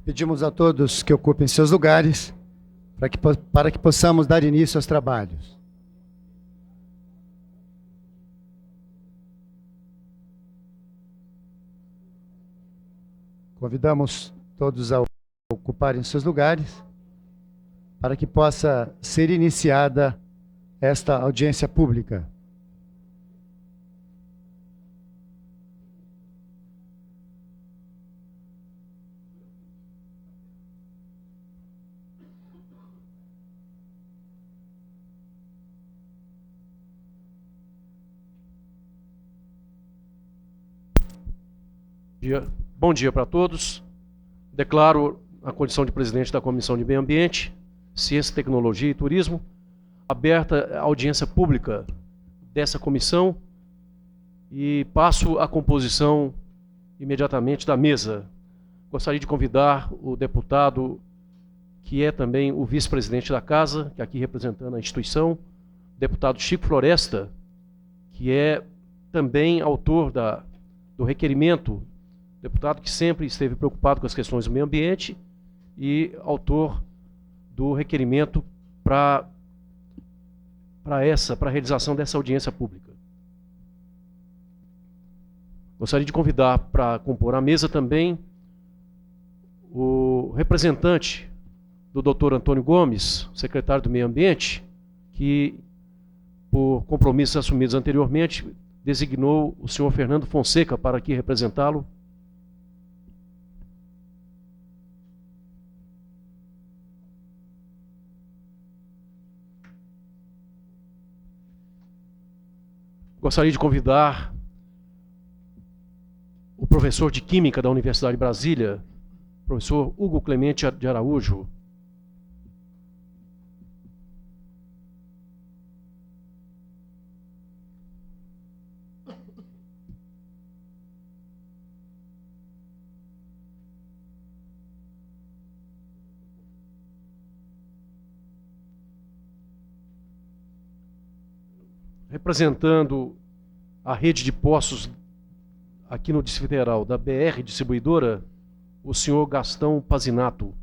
Pedimos a todos que ocupem seus lugares para que possamos dar início aos trabalhos. Convidamos todos a ocuparem seus lugares para que possa ser iniciada esta audiência pública. Bom dia para todos. Declaro a condição de presidente da Comissão de Meio Ambiente, Ciência, Tecnologia e Turismo aberta a audiência pública dessa comissão e passo a composição imediatamente da mesa. Gostaria de convidar o deputado, que é também o vice-presidente da Casa, que é aqui representando a instituição, deputado Chico Floresta, que é também autor do requerimento, deputado que sempre esteve preocupado com as questões do meio ambiente e autor do requerimento para a realização dessa audiência pública. Gostaria de convidar para compor a mesa também o representante do Dr. Antônio Gomes, secretário do Meio Ambiente, que, por compromissos assumidos anteriormente, designou o senhor Fernando Fonseca para aqui representá-lo. Gostaria de convidar o professor de Química da Universidade de Brasília, professor Hugo Clemente de Araújo. Representando a rede de postos aqui no Distrito Federal da BR Distribuidora, o senhor Gastão Pazinato.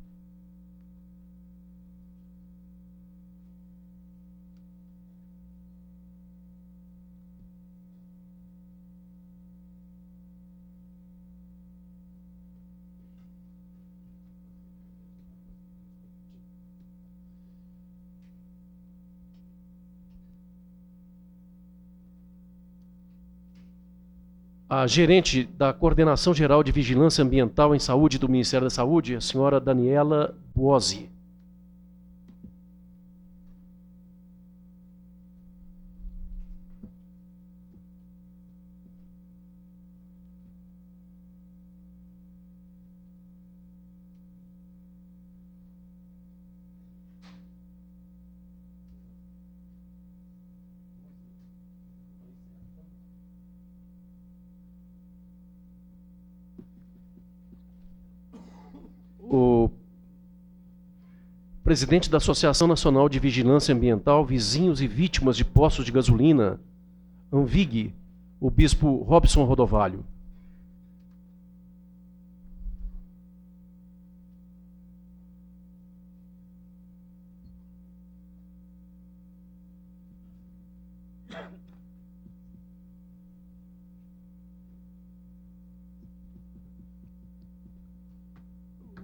A gerente da Coordenação Geral de Vigilância Ambiental em Saúde do Ministério da Saúde, a senhora Daniela Buozzi. O presidente da Associação Nacional de Vigilância Ambiental, Vizinhos e Vítimas de Postos de Gasolina, ANVIG, o bispo Robson Rodovalho.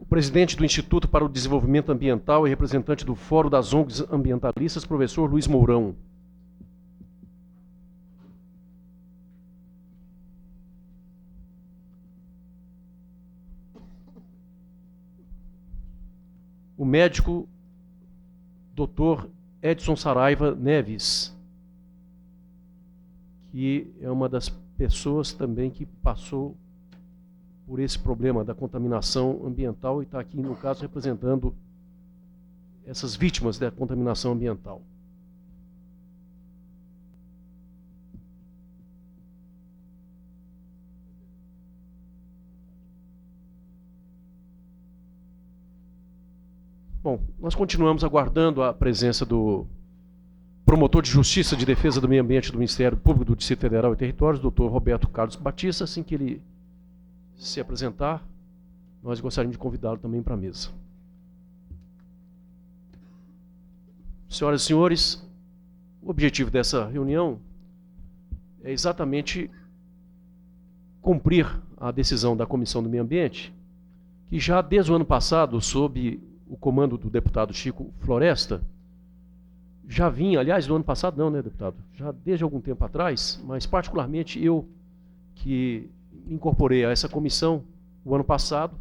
Presidente do Instituto para o Desenvolvimento Ambiental e representante do Fórum das ONGs Ambientalistas, professor Luiz Mourão. O médico Dr. Edson Saraiva Neves, que é uma das pessoas também que passou por esse problema da contaminação ambiental e está aqui, no caso, representando essas vítimas da contaminação ambiental. Bom, nós continuamos aguardando a presença do promotor de Justiça de Defesa do Meio Ambiente do Ministério Público do Distrito Federal e Territórios, Dr. Roberto Carlos Batista, assim que ele se apresentar. nós gostaríamos de convidá-lo também para a mesa. Senhoras e senhores, o objetivo dessa reunião é exatamente cumprir a decisão da Comissão do Meio Ambiente, que já desde o ano passado, sob o comando do deputado Chico Floresta, já vinha, aliás, do ano passado não, né, deputado? Já desde algum tempo atrás, mas particularmente eu, que me incorporei a essa comissão o ano passado,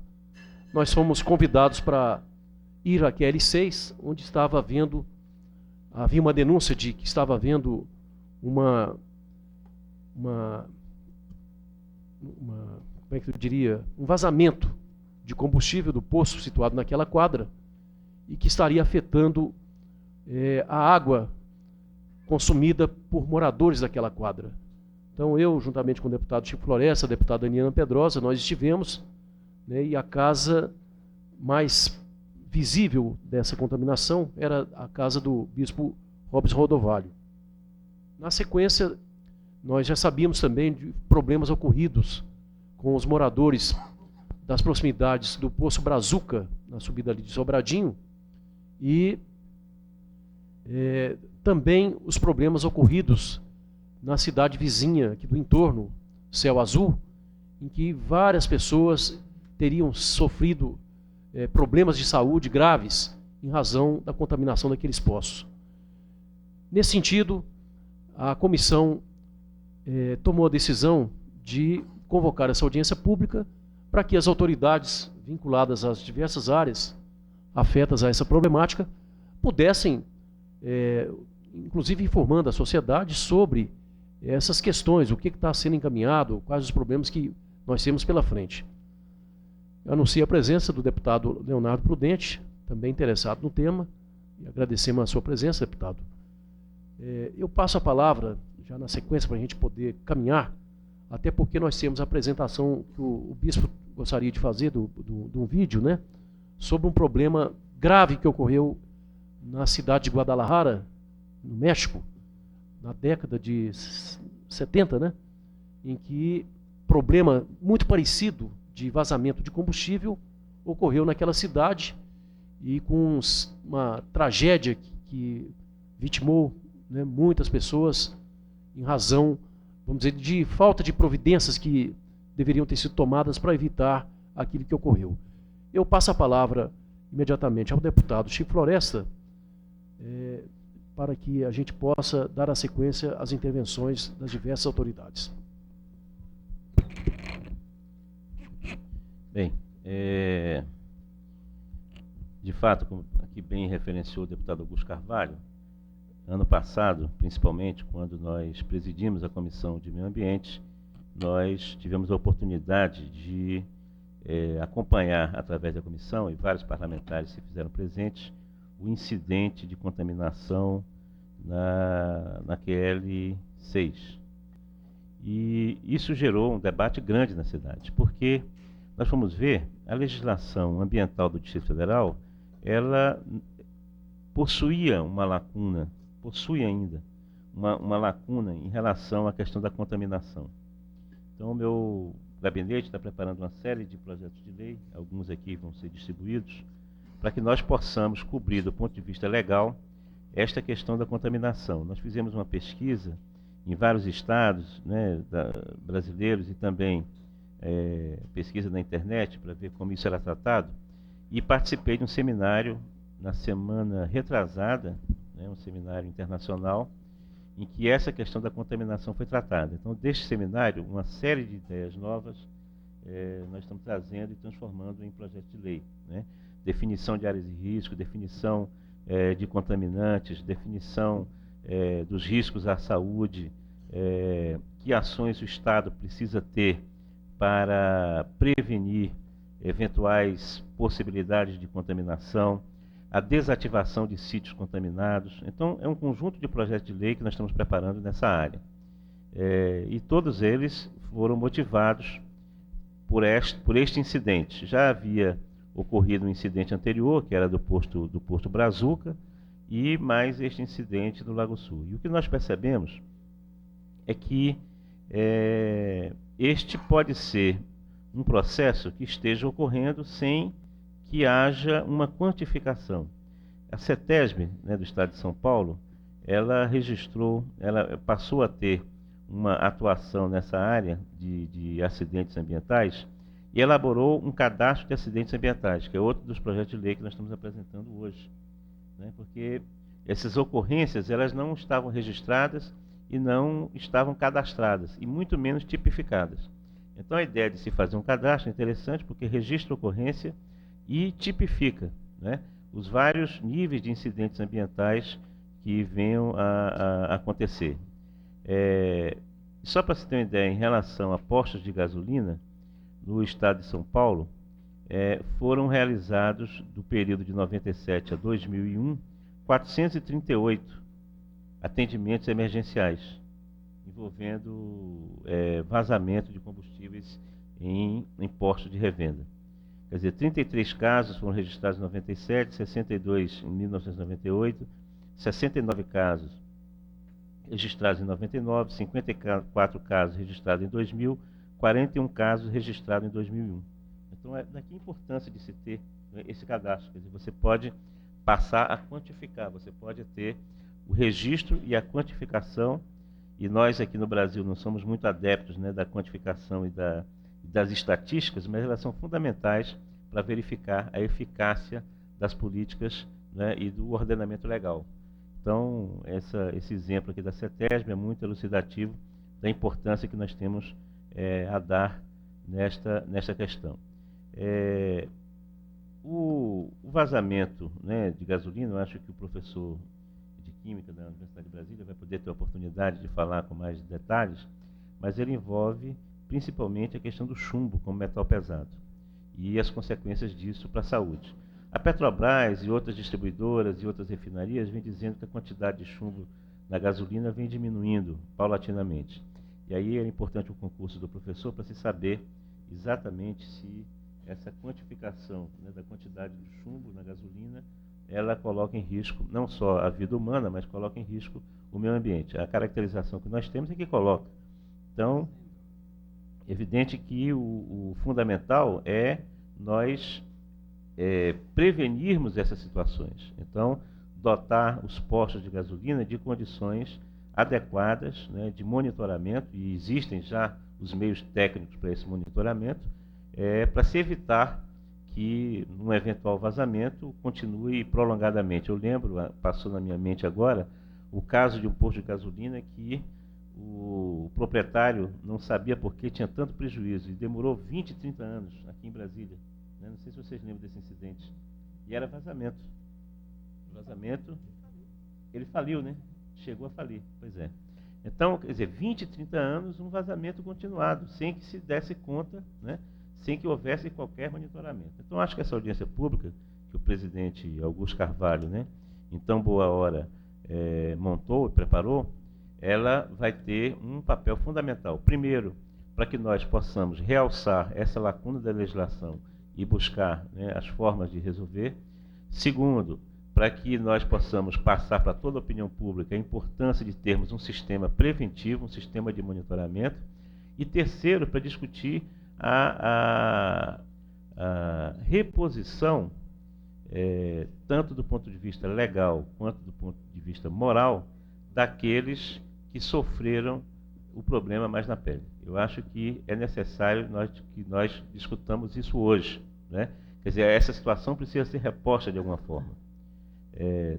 nós fomos convidados para ir à QL6, onde havia uma denúncia de que estava havendo como é que eu diria, um vazamento de combustível do poço situado naquela quadra e que estaria afetando a água consumida por moradores daquela quadra. Então eu, juntamente com o deputado Chico Floresta, a deputada Aniana Pedrosa, nós estivemos, né, e a casa mais visível dessa contaminação era a casa do bispo Robes Rodovalho. Na sequência, nós já sabíamos também de problemas ocorridos com os moradores das proximidades do Poço Brazuca, na subida ali de Sobradinho, e também os problemas ocorridos na cidade vizinha aqui do entorno, Céu Azul, em que várias pessoas teriam sofrido problemas de saúde graves em razão da contaminação daqueles poços. Nesse sentido, a comissão tomou a decisão de convocar essa audiência pública para que as autoridades vinculadas às diversas áreas afetas a essa problemática pudessem, inclusive informando a sociedade sobre essas questões, o que está sendo encaminhado, quais os problemas que nós temos pela frente. Eu anuncio a presença do deputado Leonardo Prudente, também interessado no tema, e agradecemos a sua presença, deputado. Eu passo a palavra, já na sequência, para a gente poder caminhar, até porque nós temos a apresentação que o bispo gostaria de fazer de um vídeo, né, sobre um problema grave que ocorreu na cidade de Guadalajara, no México, na década de 70, né, em que problema muito parecido de vazamento de combustível ocorreu naquela cidade e com uma tragédia que vitimou, né, muitas pessoas em razão, vamos dizer, de falta de providências que deveriam ter sido tomadas para evitar aquilo que ocorreu. Eu passo a palavra imediatamente ao deputado Chico Floresta, para que a gente possa dar a sequência às intervenções das diversas autoridades. Bem, de fato, como aqui bem referenciou o deputado Augusto Carvalho, ano passado, principalmente, quando nós presidimos a Comissão de Meio Ambiente, nós tivemos a oportunidade de acompanhar, através da comissão, e vários parlamentares se fizeram presentes, o incidente de contaminação na QL6. E isso gerou um debate grande na cidade, porque nós fomos ver a legislação ambiental do Distrito Federal, ela possuía uma lacuna, possui ainda uma lacuna em relação à questão da contaminação. Então, o meu gabinete está preparando uma série de projetos de lei, alguns aqui vão ser distribuídos, para que nós possamos cobrir, do ponto de vista legal, esta questão da contaminação. Nós fizemos uma pesquisa em vários estados, né, brasileiros, e também pesquisa na internet para ver como isso era tratado, e participei de um seminário na semana retrasada, né, um seminário internacional, em que essa questão da contaminação foi tratada. Então, deste seminário, uma série de ideias novas nós estamos trazendo e transformando em projeto de lei, né? Definição de áreas de risco, definição de contaminantes, definição dos riscos à saúde, que ações o Estado precisa ter para prevenir eventuais possibilidades de contaminação, a desativação de sítios contaminados. Então, é um conjunto de projetos de lei que nós estamos preparando nessa área. E todos eles foram motivados por este incidente. Já havia ocorrido um incidente anterior, que era do Posto Brazuca, e mais este incidente do Lago Sul. E o que nós percebemos é que este pode ser um processo que esteja ocorrendo sem que haja uma quantificação. A CETESB, né, do Estado de São Paulo, ela passou a ter uma atuação nessa área de acidentes ambientais e elaborou um cadastro de acidentes ambientais, que é outro dos projetos de lei que nós estamos apresentando hoje, né, porque essas ocorrências elas não estavam registradas e não estavam cadastradas, e muito menos tipificadas. Então a ideia de se fazer um cadastro é interessante porque registra a ocorrência e tipifica, né, os vários níveis de incidentes ambientais que venham a acontecer. Só para se ter uma ideia, em relação a postos de gasolina, no estado de São Paulo, foram realizados, do período de 97 a 2001, 438 atendimentos emergenciais, envolvendo vazamento de combustíveis em postos de revenda. Quer dizer, 33 casos foram registrados em 97, 62 em 1998, 69 casos registrados em 99, 54 casos registrados em 2000, 41 casos registrados em 2001. Então, daqui a importância de se ter, né, esse cadastro. Quer dizer, você pode passar a quantificar, você pode ter o registro e a quantificação, e nós aqui no Brasil não somos muito adeptos, né, da quantificação e das estatísticas, mas elas são fundamentais para verificar a eficácia das políticas, né, e do ordenamento legal. Então, esse exemplo aqui da CETESB é muito elucidativo da importância que nós temos a dar nesta questão. O vazamento, né, de gasolina, eu acho que o professor de Química da Universidade de Brasília vai poder ter a oportunidade de falar com mais detalhes, mas ele envolve principalmente a questão do chumbo como metal pesado e as consequências disso para a saúde. A Petrobras e outras distribuidoras e outras refinarias vêm dizendo que a quantidade de chumbo na gasolina vem diminuindo paulatinamente. E aí é importante o concurso do professor para se saber exatamente se essa quantificação, né, da quantidade de chumbo na gasolina, ela coloca em risco não só a vida humana, mas coloca em risco o meio ambiente. A caracterização que nós temos é que coloca. Então, é evidente que o fundamental é nós prevenirmos essas situações. Então, dotar os postos de gasolina de condições adequadas, né, de monitoramento, e existem já os meios técnicos para esse monitoramento, para se evitar que, num eventual vazamento, continue prolongadamente. Eu lembro, passou na minha mente agora, o caso de um posto de gasolina que o proprietário não sabia por que tinha tanto prejuízo, e demorou 20, 30 anos aqui em Brasília. Né? Não sei se vocês lembram desse incidente. E era vazamento. Vazamento, ele faliu, né? Chegou a falir, pois é. Então, quer dizer, 20, 30 anos, um vazamento continuado, sem que se desse conta, né? Sem que houvesse qualquer monitoramento. Então, acho que essa audiência pública, que o presidente Augusto Carvalho, né, em tão boa hora, montou e preparou, ela vai ter um papel fundamental. Primeiro, para que nós possamos realçar essa lacuna da legislação e buscar, né, as formas de resolver. Segundo, para que nós possamos passar para toda a opinião pública a importância de termos um sistema preventivo, um sistema de monitoramento. E terceiro, para discutir a reposição, tanto do ponto de vista legal quanto do ponto de vista moral, daqueles que sofreram o problema mais na pele. Eu acho que é necessário que nós discutamos isso hoje, né? Quer dizer, essa situação precisa ser reposta de alguma forma.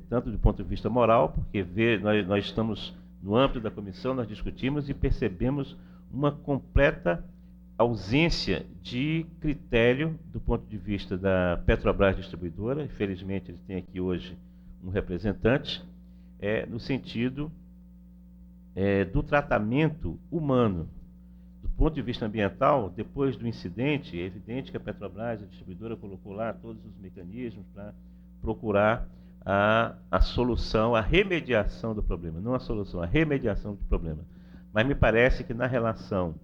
Tanto do ponto de vista moral, porque nós estamos no âmbito da comissão, nós discutimos e percebemos uma completa ausência de critério do ponto de vista da Petrobras Distribuidora. Infelizmente, eles têm aqui hoje um representante, no sentido do tratamento humano. Do ponto de vista ambiental, depois do incidente, é evidente que a Petrobras, a distribuidora, colocou lá todos os mecanismos para procurar a solução, a remediação do problema. Não a solução, a remediação do problema. Mas me parece que na relação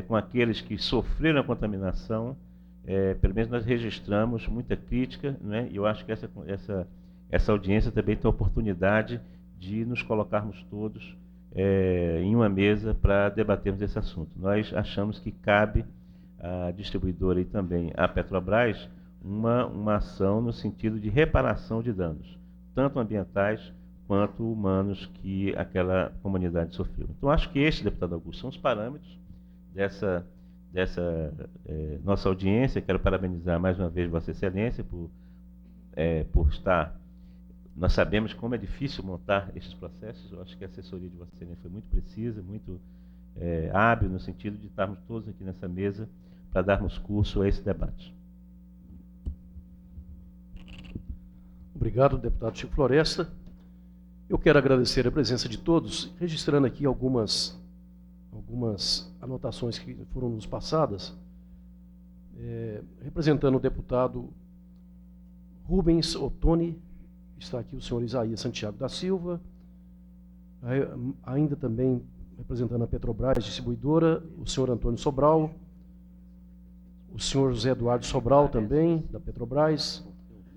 com aqueles que sofreram a contaminação, pelo menos nós registramos muita crítica, né? E eu acho que essa audiência também tem a oportunidade de nos colocarmos todos em uma mesa para debatermos esse assunto. Nós achamos que cabe à distribuidora e também à Petrobras uma ação no sentido de reparação de danos, tanto ambientais quanto humanos que aquela comunidade sofreu. Então, acho que este, deputado Augusto, são os parâmetros dessa nossa audiência. Quero parabenizar mais uma vez Vossa Excelência por estar... Nós sabemos como é difícil montar estes processos. Eu acho que a assessoria de Vossa Excelência foi muito precisa, muito hábil, no sentido de estarmos todos aqui nessa mesa para darmos curso a esse debate. Obrigado, deputado Chico Floresta. Eu quero agradecer a presença de todos, registrando aqui algumas anotações que foram nos passadas. Representando o deputado Rubens Ottoni, está aqui o senhor Isaías Santiago da Silva. Ainda também representando a Petrobras Distribuidora, o senhor Antônio Sobral, o senhor José Eduardo Sobral também, da Petrobras.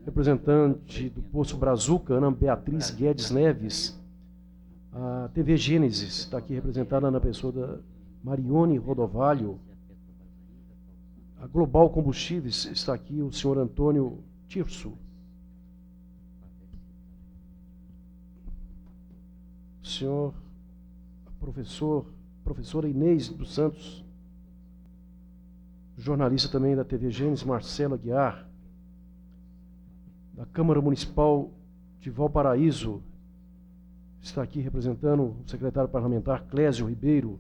Representante do Poço Brazuca, Ana Beatriz Guedes Neves. A TV Gênesis está aqui representada na pessoa da Marione Rodovalho. A Global Combustíveis está aqui o senhor Antônio Tirso. O senhor professora Inês dos Santos. Jornalista também da TV Gênesis, Marcela Guiar. Da Câmara Municipal de Valparaíso, está aqui representando o secretário parlamentar Clésio Ribeiro.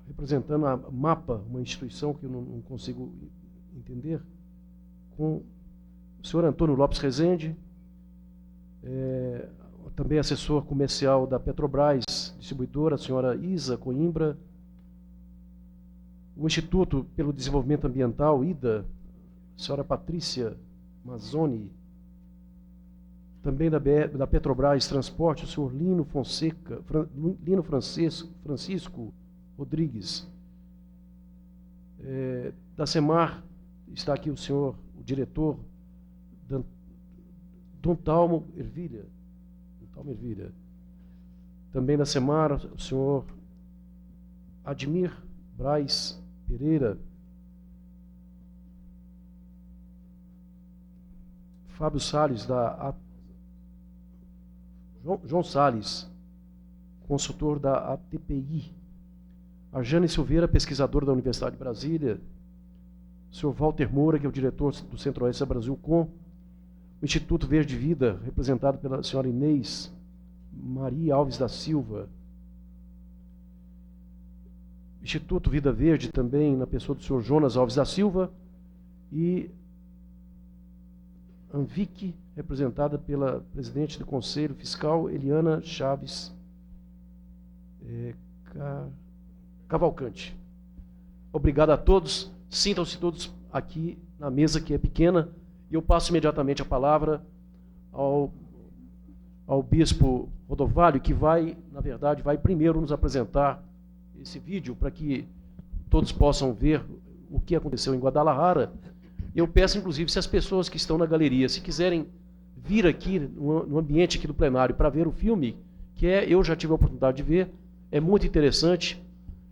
Representando a MAPA, uma instituição que eu não consigo entender, com o senhor Antônio Lopes Rezende, também assessor comercial da Petrobras Distribuidora, a senhora Isa Coimbra. O Instituto pelo Desenvolvimento Ambiental, IDA, a senhora Patrícia Mazzoni. Também da Petrobras Transporte, o senhor Lino Francisco Rodrigues. Da SEMAR, está aqui o senhor, o diretor, Dontalmo Ervilha. Também da SEMAR, o senhor Admir Braz Pereira. Fábio Salles, João Salles, consultor da ATPI. A Jane Silveira, pesquisadora da Universidade de Brasília. O senhor Walter Moura, que é o diretor do Centro-Oeste da Brasilcom. O Instituto Verde Vida, representado pela senhora Inês Maria Alves da Silva. Instituto Vida Verde, também na pessoa do senhor Jonas Alves da Silva. E Anvic, representada pela presidente do Conselho Fiscal, Eliana Chaves Cavalcante. Obrigado a todos. Sintam-se todos aqui na mesa, que é pequena. E eu passo imediatamente a palavra ao bispo Rodovalho, que vai, na verdade, vai primeiro nos apresentar esse vídeo para que todos possam ver o que aconteceu em Guadalajara. Eu peço, inclusive, se as pessoas que estão na galeria, se quiserem vir aqui no ambiente aqui do plenário para ver o filme, que eu já tive a oportunidade de ver, é muito interessante,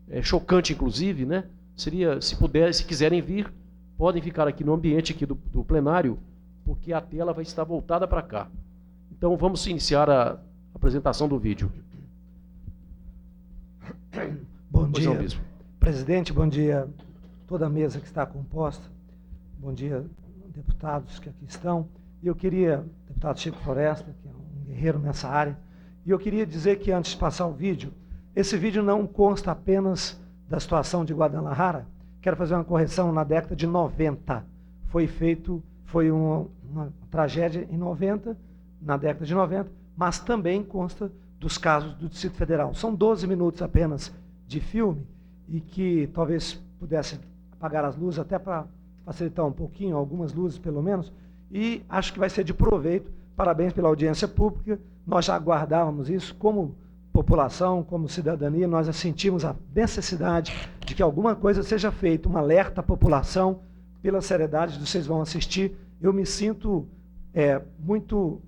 é chocante, inclusive, né? Seria, se quiserem vir, podem ficar aqui no ambiente aqui do plenário, porque a tela vai estar voltada para cá. Então, vamos iniciar a apresentação do vídeo. Bom dia, presidente, bom dia toda a mesa que está composta, bom dia, deputados que aqui estão. E eu queria, deputado Chico Floresta, que é um guerreiro nessa área, e eu queria dizer que, antes de passar o vídeo, esse vídeo não consta apenas da situação de Guadalajara. Quero fazer uma correção. Na década de 90, foi uma tragédia em 90, na década de 90, mas também consta dos casos do Distrito Federal. São 12 minutos apenas de filme, e que talvez pudesse apagar as luzes, até para facilitar um pouquinho, algumas luzes pelo menos, e acho que vai ser de proveito. Parabéns pela audiência pública. Nós já aguardávamos isso como população, como cidadania. Nós já sentimos a necessidade de que alguma coisa seja feita, um alerta à população, pela seriedade que vocês vão assistir. Eu me sinto muito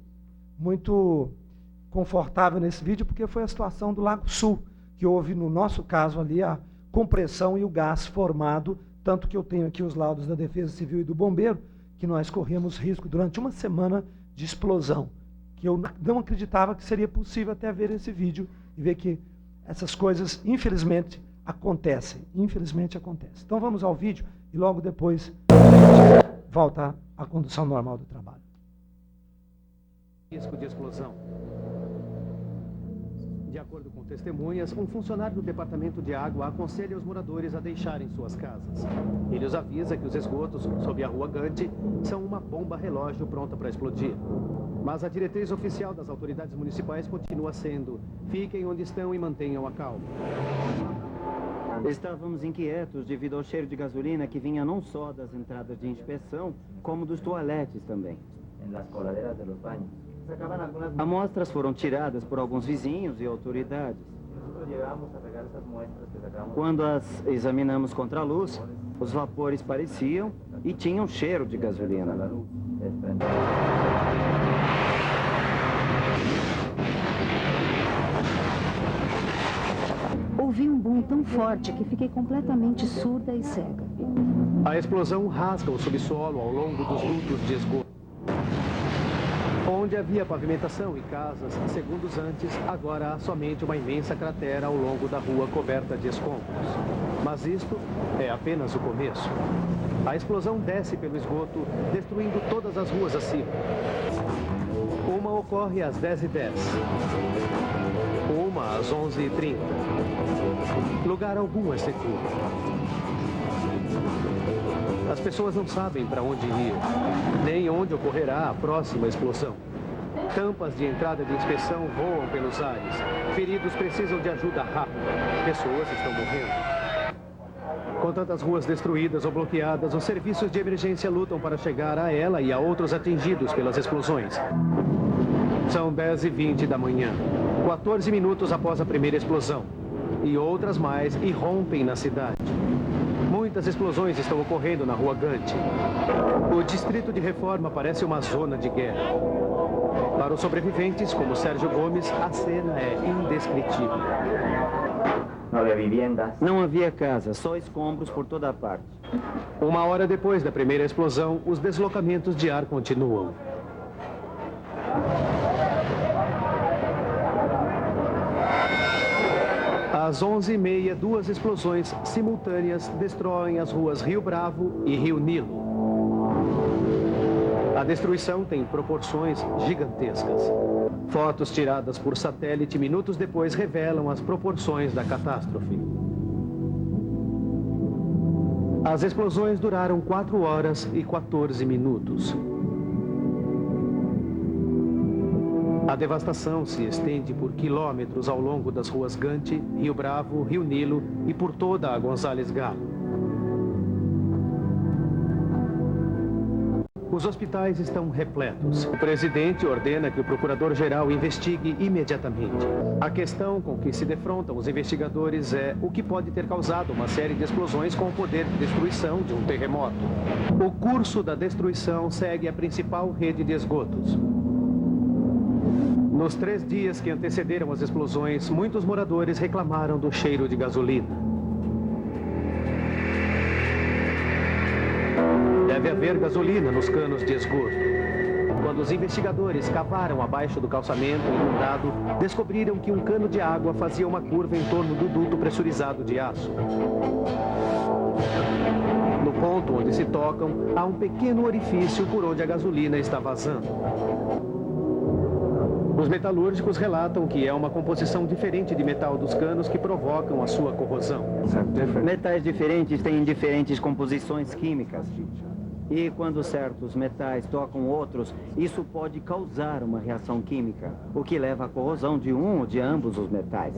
confortável nesse vídeo, porque foi a situação do Lago Sul, que houve, no nosso caso ali, a compressão e o gás formado, tanto que eu tenho aqui os laudos da Defesa Civil e do Bombeiro, que nós corremos risco durante uma semana de explosão, que eu não acreditava que seria possível até ver esse vídeo e ver que essas coisas, infelizmente, acontecem. Infelizmente acontecem. Então vamos ao vídeo e logo depois a gente volta à condução normal do trabalho. Risco de explosão. De acordo com testemunhas, um funcionário do Departamento de Água aconselha os moradores a deixarem suas casas. Ele os avisa que os esgotos sob a rua Gandhi são uma bomba relógio pronta para explodir. Mas a diretriz oficial das autoridades municipais continua sendo: fiquem onde estão e mantenham a calma. Estávamos inquietos devido ao cheiro de gasolina que vinha não só das entradas de inspeção, como dos toaletes também. Amostras foram tiradas por alguns vizinhos e autoridades. Quando as examinamos contra a luz, os vapores pareciam e tinham cheiro de gasolina. Ouvi um boom tão forte que fiquei completamente surda e cega. A explosão rasga o subsolo ao longo dos dutos de esgoto. Onde havia pavimentação e casas, segundos antes, agora há somente uma imensa cratera ao longo da rua coberta de escombros. Mas isto é apenas o começo. A explosão desce pelo esgoto, destruindo todas as ruas acima. Uma ocorre às 10h10. Uma às 11h30. Lugar algum é seguro. As pessoas não sabem para onde ir, nem onde ocorrerá a próxima explosão. Tampas de entrada de inspeção voam pelos ares. Feridos precisam de ajuda rápida. Pessoas estão morrendo. Com tantas ruas destruídas ou bloqueadas, os serviços de emergência lutam para chegar a ela e a outros atingidos pelas explosões. São 10h20 da manhã, 14 minutos após a primeira explosão. E outras mais irrompem na cidade. Muitas explosões estão ocorrendo na rua Gandhi. O distrito de Reforma parece uma zona de guerra. Para os sobreviventes, como Sérgio Gomes, a cena é indescritível. Não havia casa, só escombros por toda a parte. Uma hora depois da primeira explosão, os deslocamentos de ar continuam. Às 11h30, duas explosões simultâneas destroem as ruas Rio Bravo e Rio Nilo. A destruição tem proporções gigantescas. Fotos tiradas por satélite minutos depois revelam as proporções da catástrofe. As explosões duraram 4 horas e 14 minutos. A devastação se estende por quilômetros ao longo das ruas Gandhi, Rio Bravo, Rio Nilo e por toda a Gonzales Galo. Os hospitais estão repletos. O presidente ordena que o procurador-geral investigue imediatamente. A questão com que se defrontam os investigadores é o que pode ter causado uma série de explosões com o poder de destruição de um terremoto. O curso da destruição segue a principal rede de esgotos. Nos 3 dias que antecederam as explosões, muitos moradores reclamaram do cheiro de gasolina. Deve haver gasolina nos canos de esgoto. Quando os investigadores cavaram abaixo do calçamento inundado, descobriram que um cano de água fazia uma curva em torno do duto pressurizado de aço. No ponto onde se tocam, há um pequeno orifício por onde a gasolina está vazando. Os metalúrgicos relatam que é uma composição diferente de metal dos canos que provocam a sua corrosão. Metais diferentes têm diferentes composições químicas. E quando certos metais tocam outros, isso pode causar uma reação química, o que leva à corrosão de um ou de ambos os metais.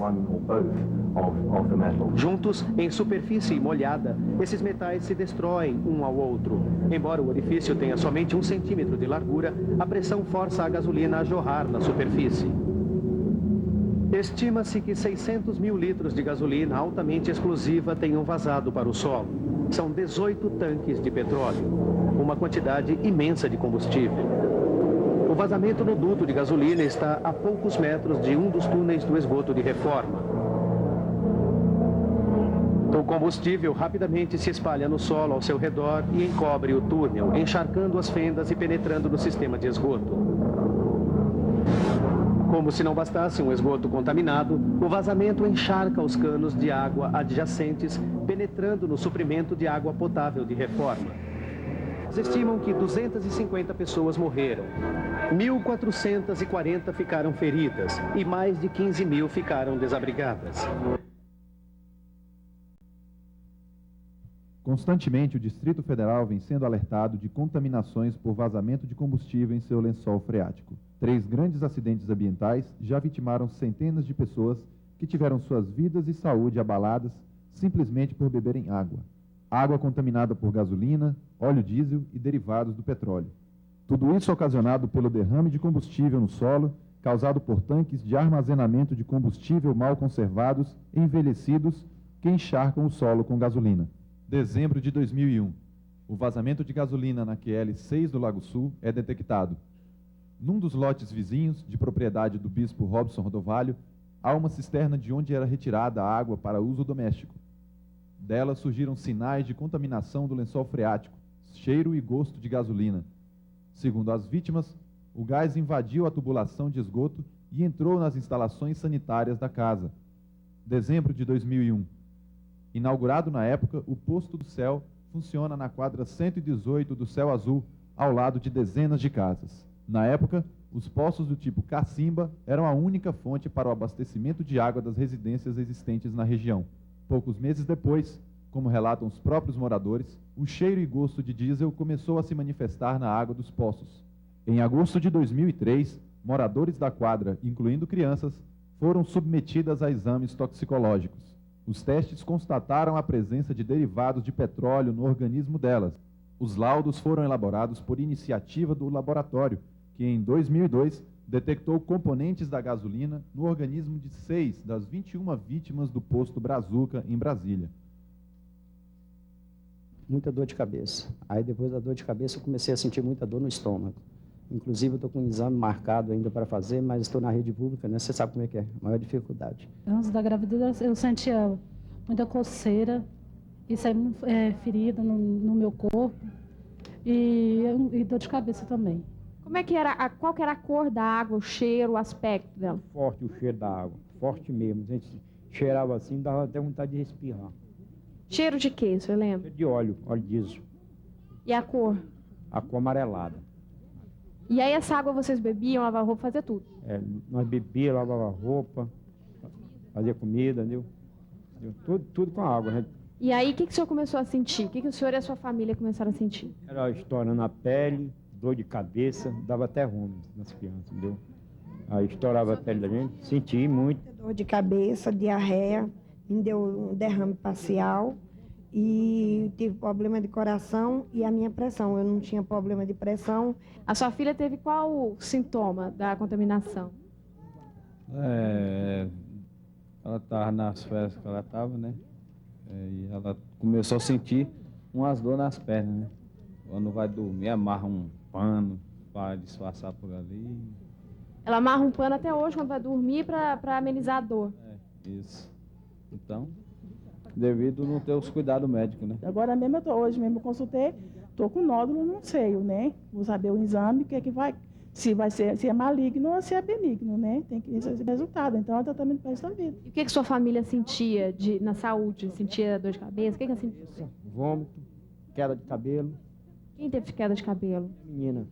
Juntos, em superfície molhada, esses metais se destroem um ao outro. Embora o orifício tenha somente 1 centímetro de largura, a pressão força a gasolina a jorrar na superfície. Estima-se que 600 mil litros de gasolina altamente explosiva tenham vazado para o solo. São 18 tanques de petróleo, uma quantidade imensa de combustível. O vazamento no duto de gasolina está a poucos metros de um dos túneis do esgoto de Reforma. O combustível rapidamente se espalha no solo ao seu redor e encobre o túnel, encharcando as fendas e penetrando no sistema de esgoto. Como se não bastasse um esgoto contaminado, o vazamento encharca os canos de água adjacentes, penetrando no suprimento de água potável de Reforma. Estimam que 250 pessoas morreram, 1.440 ficaram feridas e mais de 15 mil ficaram desabrigadas. Constantemente, o Distrito Federal vem sendo alertado de contaminações por vazamento de combustível em seu lençol freático. 3 grandes acidentes ambientais já vitimaram centenas de pessoas que tiveram suas vidas e saúde abaladas simplesmente por beberem água. Água contaminada por gasolina, óleo diesel e derivados do petróleo. Tudo isso ocasionado pelo derrame de combustível no solo, causado por tanques de armazenamento de combustível mal conservados e envelhecidos que encharcam o solo com gasolina. Dezembro de 2001. O vazamento de gasolina na QL 6 do Lago Sul é detectado. Num dos lotes vizinhos, de propriedade do bispo Robson Rodovalho, há uma cisterna de onde era retirada a água para uso doméstico. Dela surgiram sinais de contaminação do lençol freático, cheiro e gosto de gasolina. Segundo as vítimas, o gás invadiu a tubulação de esgoto e entrou nas instalações sanitárias da casa. Dezembro de 2001. Inaugurado na época, o Posto do Céu funciona na quadra 118 do Céu Azul, ao lado de dezenas de casas. Na época, os poços do tipo cacimba eram a única fonte para o abastecimento de água das residências existentes na região. Poucos meses depois, como relatam os próprios moradores, o cheiro e gosto de diesel começou a se manifestar na água dos poços. Em agosto de 2003, moradores da quadra, incluindo crianças, foram submetidas a exames toxicológicos. Os testes constataram a presença de derivados de petróleo no organismo delas. Os laudos foram elaborados por iniciativa do laboratório, que em 2002 detectou componentes da gasolina no organismo de 6 das 21 vítimas do posto Brazuca, em Brasília. Muita dor de cabeça. Aí depois da dor de cabeça eu comecei a sentir muita dor no estômago. Inclusive eu estou com um exame marcado ainda para fazer, mas estou na rede pública, né? Você sabe como é que é, maior dificuldade. Antes da gravidez eu sentia muita coceira e saiu ferida no meu corpo e dor de cabeça também. Como é que era, qual que era a cor da água, o cheiro, o aspecto dela? Forte o cheiro da água, forte mesmo. A gente cheirava assim, dava até vontade de respirar. Cheiro de quê, você lembra? Cheiro de óleo diesel. E a cor? A cor amarelada. E aí essa água vocês bebiam, lavavam roupa, fazia tudo? Nós bebíamos, lavava roupa, fazia comida, entendeu? Tudo com água, né? E aí o que o senhor começou a sentir? O que o senhor e a sua família começaram a sentir? Era estourando a pele, dor de cabeça, dava até rumo nas crianças, entendeu? Aí estourava a pele da gente, senti muito. Dor de cabeça, diarreia, me deu um derrame parcial e tive problema de coração e a minha pressão. Eu não tinha problema de pressão. A sua filha teve qual sintoma da contaminação? Ela estava nas férias que ela estava, né? E ela começou a sentir umas dores nas pernas, né? Quando vai dormir, amarra um pano para disfarçar por ali. Ela amarra um pano até hoje quando vai dormir para amenizar a dor. Isso. Então, devido não ter os cuidados médicos, né? Agora mesmo, hoje mesmo eu consultei, estou com nódulo no seio, né? Vou saber o exame, o que é que vai, se é maligno ou se é benigno, né? Tem que esse resultado, então é um tratamento para essa vida. E o que sua família sentia na saúde? Sentia dor de cabeça? O que ela sentia? Vômito, queda de cabelo. Quem teve queda de cabelo? Menina,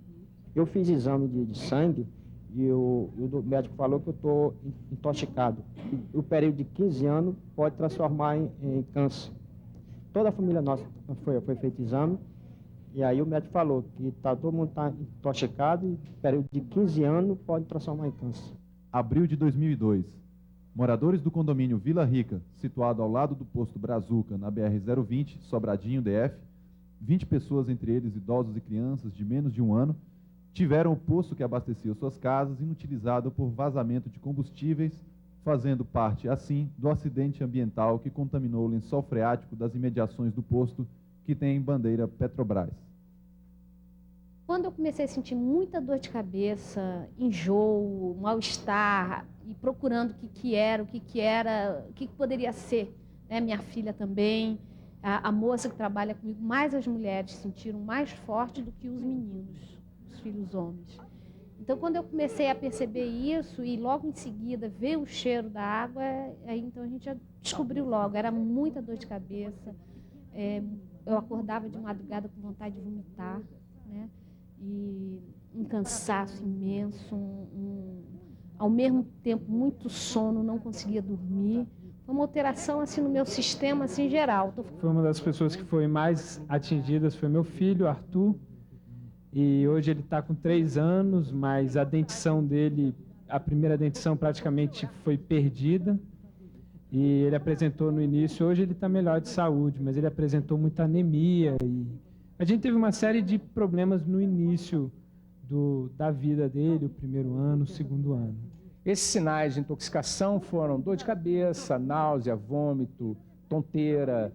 eu fiz exame de sangue e o médico falou que eu estou intoxicado. E o período de 15 anos pode transformar em câncer. Toda a família nossa foi feito exame e aí o médico falou que todo mundo está intoxicado e o período de 15 anos pode transformar em câncer. Abril de 2002. Moradores do condomínio Vila Rica, situado ao lado do posto Brazuca, na BR-020, Sobradinho, DF, 20 pessoas, entre eles idosos e crianças de menos de 1 ano, tiveram o poço que abastecia suas casas inutilizado por vazamento de combustíveis, fazendo parte, assim, do acidente ambiental que contaminou o lençol freático das imediações do posto, que tem bandeira Petrobras. Quando eu comecei a sentir muita dor de cabeça, enjoo, mal-estar, e procurando o que poderia ser, né? Minha filha também, a moça que trabalha comigo, mais as mulheres sentiram mais forte do que os meninos, os filhos homens. Então, quando eu comecei a perceber isso e logo em seguida ver o cheiro da água, aí então a gente já descobriu logo, era muita dor de cabeça, eu acordava de madrugada com vontade de vomitar, né? E um cansaço imenso, ao mesmo tempo muito sono, não conseguia dormir. Foi uma alteração assim no meu sistema assim geral. Foi uma das pessoas que foi mais atingidas, foi meu filho, Arthur. E hoje ele está com 3 anos, mas a dentição dele, a primeira dentição praticamente foi perdida. E ele apresentou no início, hoje ele está melhor de saúde, mas ele apresentou muita anemia. E a gente teve uma série de problemas no início da vida dele, o primeiro ano, o segundo ano. Esses sinais de intoxicação foram dor de cabeça, náusea, vômito, tonteira.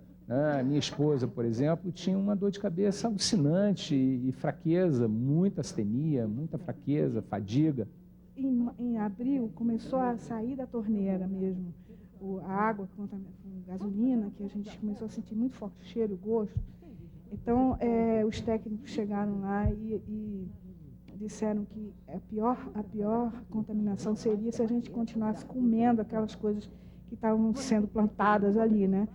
Minha esposa, por exemplo, tinha uma dor de cabeça alucinante e fraqueza, muita astenia, muita fraqueza, fadiga. Em abril, começou a sair da torneira mesmo a água com gasolina, que a gente começou a sentir muito forte o cheiro, o gosto. Então, os técnicos chegaram lá e disseram que a pior contaminação seria se a gente continuasse comendo aquelas coisas que estavam sendo plantadas ali, né?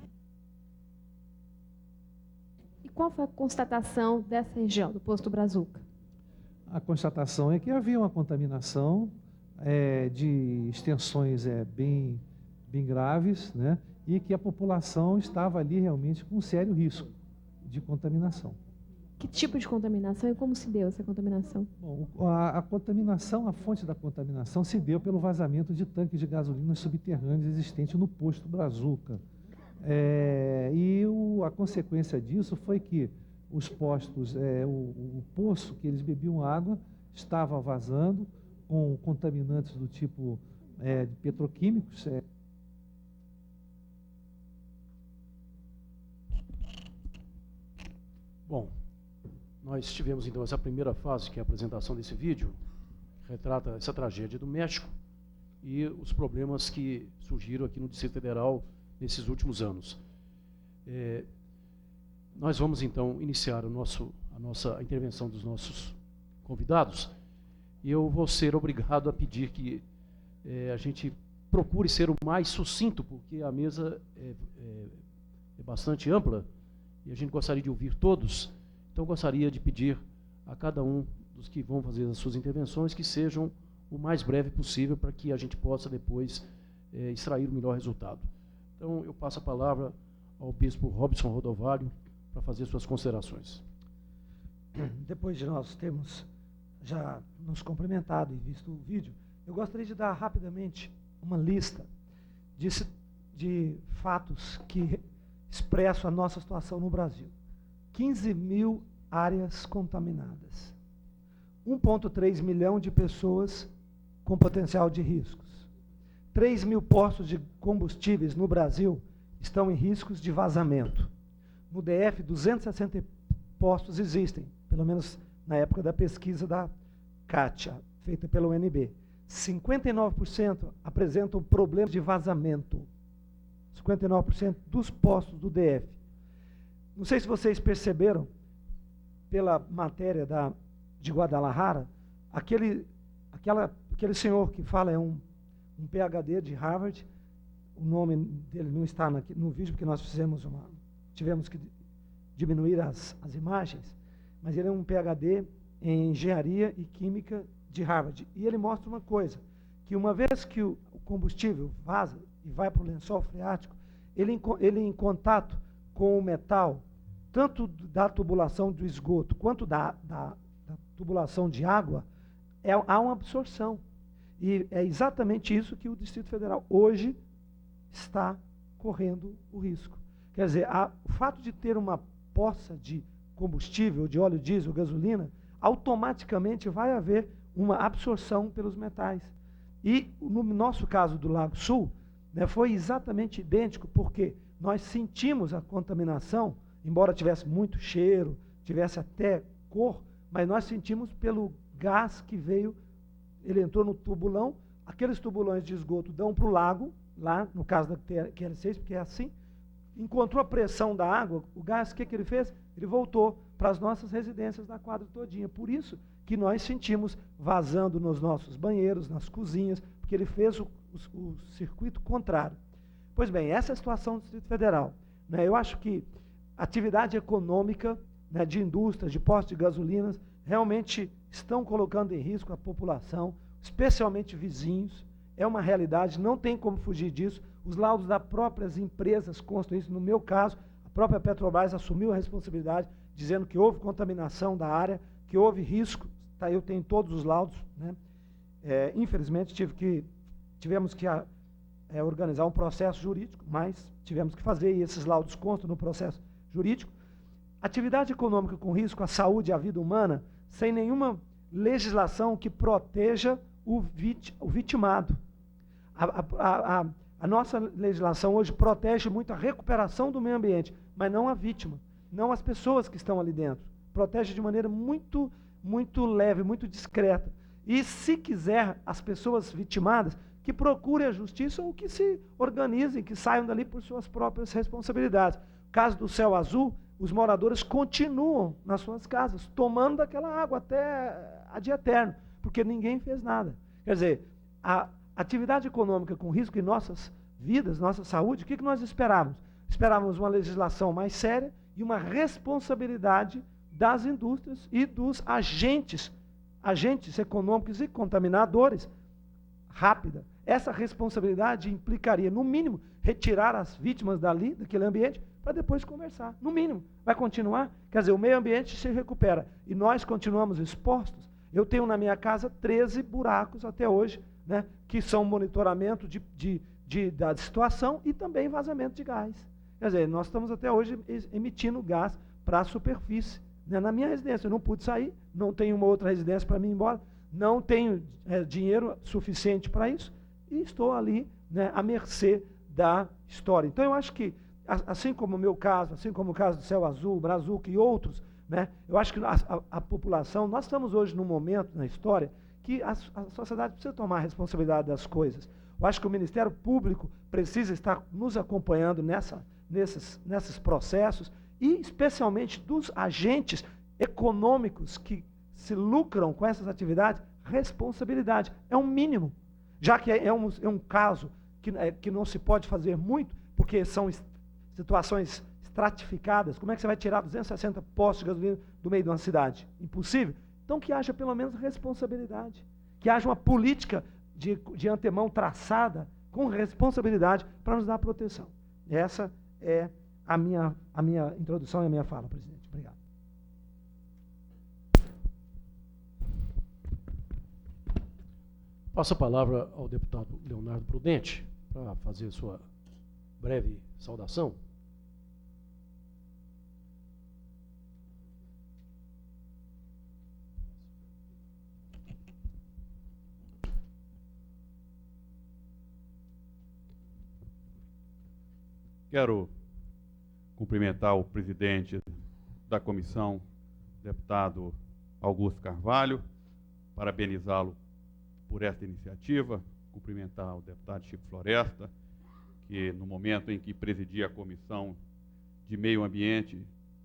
E qual foi a constatação dessa região, do posto Brazuca? A constatação é que havia uma contaminação de extensões bem graves, né? E que a população estava ali realmente com um sério risco de contaminação. Que tipo de contaminação e como se deu essa contaminação? Bom, a contaminação, a fonte da contaminação se deu pelo vazamento de tanques de gasolina subterrâneos existente no posto Brazuca. A consequência disso foi que os postos, o poço que eles bebiam água estava vazando com contaminantes do tipo de petroquímicos. Bom, nós tivemos então essa primeira fase, que é a apresentação desse vídeo, que retrata essa tragédia do México e os problemas que surgiram aqui no Distrito Federal nesses últimos anos. Nós vamos então iniciar a nossa intervenção dos nossos convidados e eu vou ser obrigado a pedir que a gente procure ser o mais sucinto, porque a mesa é bastante ampla e a gente gostaria de ouvir todos. Então, gostaria de pedir a cada um dos que vão fazer as suas intervenções que sejam o mais breve possível para que a gente possa depois extrair o melhor resultado. Então, eu passo a palavra ao bispo Robson Rodovalho para fazer suas considerações. Depois de nós termos já nos cumprimentado e visto o vídeo, eu gostaria de dar rapidamente uma lista de fatos que expressam a nossa situação no Brasil. 15 mil áreas contaminadas, 1,3 milhão de pessoas com potencial de riscos, 3 mil postos de combustíveis no Brasil estão em riscos de vazamento. No DF, 260 postos existem, pelo menos na época da pesquisa da Kátia, feita pelo UNB. 59% apresentam problemas de vazamento. 59% dos postos do DF. Não sei se vocês perceberam, pela matéria de Guadalajara, aquele senhor que fala é um PhD de Harvard, o nome dele não está no vídeo, porque nós tivemos que diminuir as imagens, mas ele é um PhD em Engenharia e Química de Harvard. E ele mostra uma coisa, que uma vez que o combustível vaza e vai para o lençol freático, ele em contato com o metal, tanto da tubulação do esgoto quanto da tubulação de água, há uma absorção. E é exatamente isso que o Distrito Federal hoje está correndo o risco. Quer dizer, o fato de ter uma poça de combustível, de óleo diesel, gasolina, automaticamente vai haver uma absorção pelos metais. E no nosso caso do Lago Sul, né, foi exatamente idêntico, porque nós sentimos a contaminação, embora tivesse muito cheiro, tivesse até cor, mas nós sentimos pelo gás que veio, ele entrou no tubulão, aqueles tubulões de esgoto dão para o lago, lá no caso da QL6, porque é assim, encontrou a pressão da água, o gás, o que ele fez? Ele voltou para as nossas residências da quadra todinha. Por isso que nós sentimos vazando nos nossos banheiros, nas cozinhas, porque ele fez o circuito contrário. Pois bem, essa é a situação do Distrito Federal. Né? Eu acho que atividade econômica, né, de indústrias, de postos de gasolinas, realmente estão colocando em risco a população, especialmente vizinhos. É uma realidade, não tem como fugir disso. Os laudos das próprias empresas constam isso. No meu caso, a própria Petrobras assumiu a responsabilidade, dizendo que houve contaminação da área, que houve risco. Tá, eu tenho todos os laudos. Né? Infelizmente, tivemos que organizar um processo jurídico, mas tivemos que fazer, e esses laudos constam no processo jurídico. Atividade econômica com risco à saúde e à vida humana, sem nenhuma legislação que proteja o vitimado. A nossa legislação hoje protege muito a recuperação do meio ambiente, mas não a vítima, não as pessoas que estão ali dentro. Protege de maneira muito, muito leve, muito discreta. E, se quiser, as pessoas vitimadas, que procurem a justiça ou que se organizem, que saiam dali por suas próprias responsabilidades. No caso do Céu Azul, os moradores continuam nas suas casas, tomando daquela água até a dia eterno, porque ninguém fez nada. Quer dizer, a atividade econômica com risco em nossas vidas, nossa saúde, o que nós esperávamos? Esperávamos uma legislação mais séria e uma responsabilidade das indústrias e dos agentes econômicos e contaminadores rápida. Essa responsabilidade implicaria, no mínimo, retirar as vítimas dali, daquele ambiente, para depois conversar. No mínimo. Vai continuar? Quer dizer, o meio ambiente se recupera e nós continuamos expostos. Eu tenho na minha casa 13 buracos até hoje, né, que são monitoramento da situação e também vazamento de gás. Quer dizer, nós estamos até hoje emitindo gás para a superfície. Né? Na minha residência, eu não pude sair, não tenho uma outra residência para mim ir embora, não tenho dinheiro suficiente para isso e estou ali, né, à mercê da história. Então, eu acho que, assim como o meu caso, assim como o caso do Céu Azul, Brazuca e outros, né, eu acho que a população, nós estamos hoje num momento na história que a sociedade precisa tomar a responsabilidade das coisas. Eu acho que o Ministério Público precisa estar nos acompanhando nesses processos e, especialmente, dos agentes econômicos que se lucram com essas atividades, responsabilidade. É um mínimo, já que é um caso que não se pode fazer muito, porque são situações estratificadas. Como é que você vai tirar 260 postos de gasolina do meio de uma cidade? Impossível. Então, que haja pelo menos responsabilidade, que haja uma política de antemão traçada com responsabilidade para nos dar proteção. Essa é a minha introdução e a minha fala, presidente. Obrigado. Passo a palavra ao deputado Leonardo Prudente para fazer sua breve saudação. Quero cumprimentar o presidente da comissão, deputado Augusto Carvalho, parabenizá-lo por esta iniciativa, cumprimentar o deputado Chico Floresta, que no momento em que presidia a Comissão de Meio Ambiente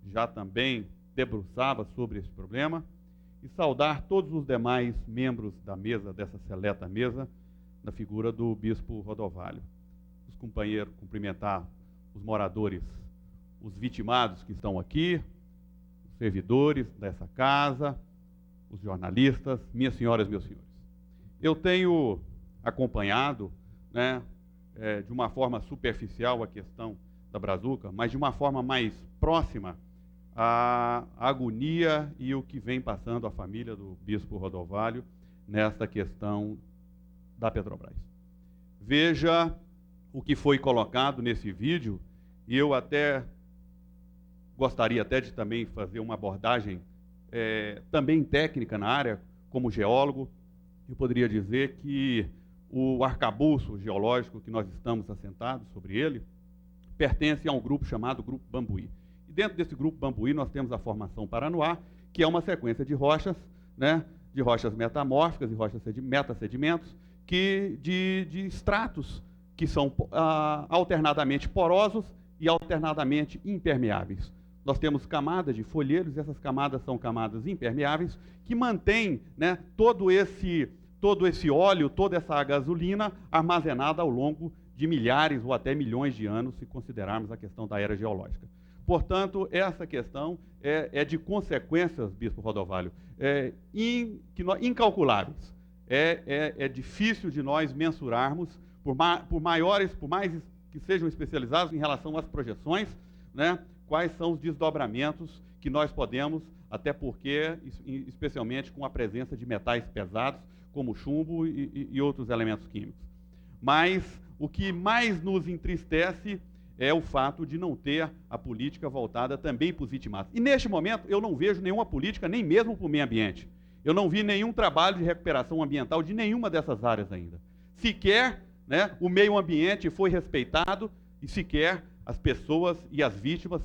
já também debruçava sobre esse problema, e saudar todos os demais membros da mesa, dessa seleta mesa, na figura do Bispo Rodovalho. Os companheiros, cumprimentar os moradores, os vitimados que estão aqui, os servidores dessa casa, os jornalistas, minhas senhoras e meus senhores. Eu tenho acompanhado, né, de uma forma superficial a questão da Brazuca, mas de uma forma mais próxima a agonia e o que vem passando a família do Bispo Rodovalho nesta questão da Petrobras. Veja o que foi colocado nesse vídeo, e eu até gostaria até de também fazer uma abordagem também técnica na área, como geólogo. Eu poderia dizer que o arcabouço geológico que nós estamos assentados sobre ele pertence a um grupo chamado Grupo Bambuí. E dentro desse Grupo Bambuí nós temos a formação Paranoá que é uma sequência de rochas, né, de rochas metamórficas e rochas metasedimentos, de estratos que são alternadamente porosos e alternadamente impermeáveis. Nós temos camadas de folheiros, e essas camadas são camadas impermeáveis que mantêm, né, todo esse óleo, toda essa gasolina armazenada ao longo de milhares ou até milhões de anos, se considerarmos a questão da era geológica. Portanto, essa questão é de consequências, Bispo Rodovalho, incalculáveis. É difícil de nós mensurarmos, por mais que sejam especializados em relação às projeções, né, quais são os desdobramentos que nós podemos, até porque, especialmente com a presença de metais pesados, como chumbo e outros elementos químicos. Mas o que mais nos entristece é o fato de não ter a política voltada também para os vitimados. E neste momento eu não vejo nenhuma política, nem mesmo para o meio ambiente. Eu não vi nenhum trabalho de recuperação ambiental de nenhuma dessas áreas ainda. Sequer, né, o meio ambiente foi respeitado e sequer as pessoas e as vítimas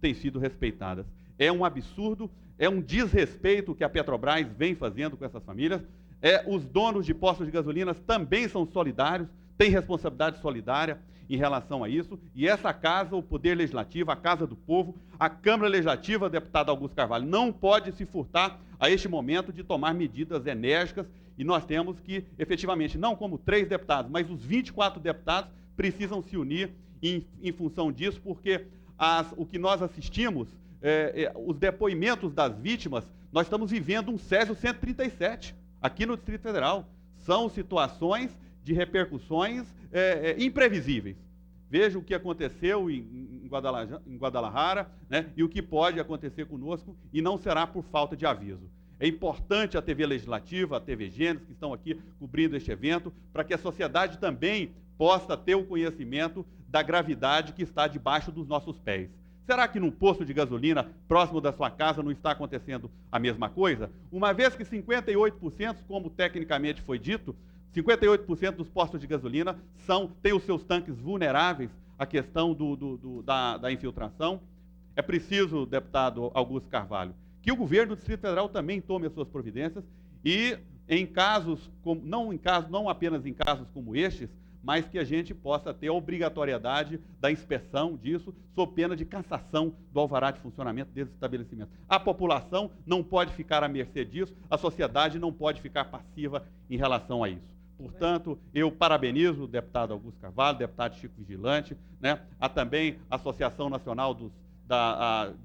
têm sido respeitadas. É um absurdo, é um desrespeito que a Petrobras vem fazendo com essas famílias. Os donos de postos de gasolina também são solidários, têm responsabilidade solidária em relação a isso, e essa casa, o Poder Legislativo, a Casa do Povo, a Câmara Legislativa, deputado Augusto Carvalho, não pode se furtar a este momento de tomar medidas enérgicas, e nós temos que, efetivamente, não como 3 deputados, mas os 24 deputados precisam se unir em função disso, porque o que nós assistimos, os depoimentos das vítimas, nós estamos vivendo um Césio 137 aqui no Distrito Federal. São situações de repercussões imprevisíveis. Veja o que aconteceu em Guadalajara, né, e o que pode acontecer conosco, e não será por falta de aviso. É importante a TV Legislativa, a TV Gênesis, que estão aqui cobrindo este evento, para que a sociedade também possa ter o conhecimento da gravidade que está debaixo dos nossos pés. Será que num posto de gasolina próximo da sua casa não está acontecendo a mesma coisa? Uma vez que 58%, como tecnicamente foi dito, 58% dos postos de gasolina têm os seus tanques vulneráveis à questão da infiltração. É preciso, deputado Augusto Carvalho, que o governo do Distrito Federal também tome as suas providências e, em casos, não apenas em casos como estes, mas que a gente possa ter a obrigatoriedade da inspeção disso, sob pena de cassação do alvará de funcionamento desses estabelecimentos. A população não pode ficar à mercê disso, a sociedade não pode ficar passiva em relação a isso. Portanto, eu parabenizo o deputado Augusto Carvalho, deputado Chico Vigilante, né? Há também a Associação Nacional de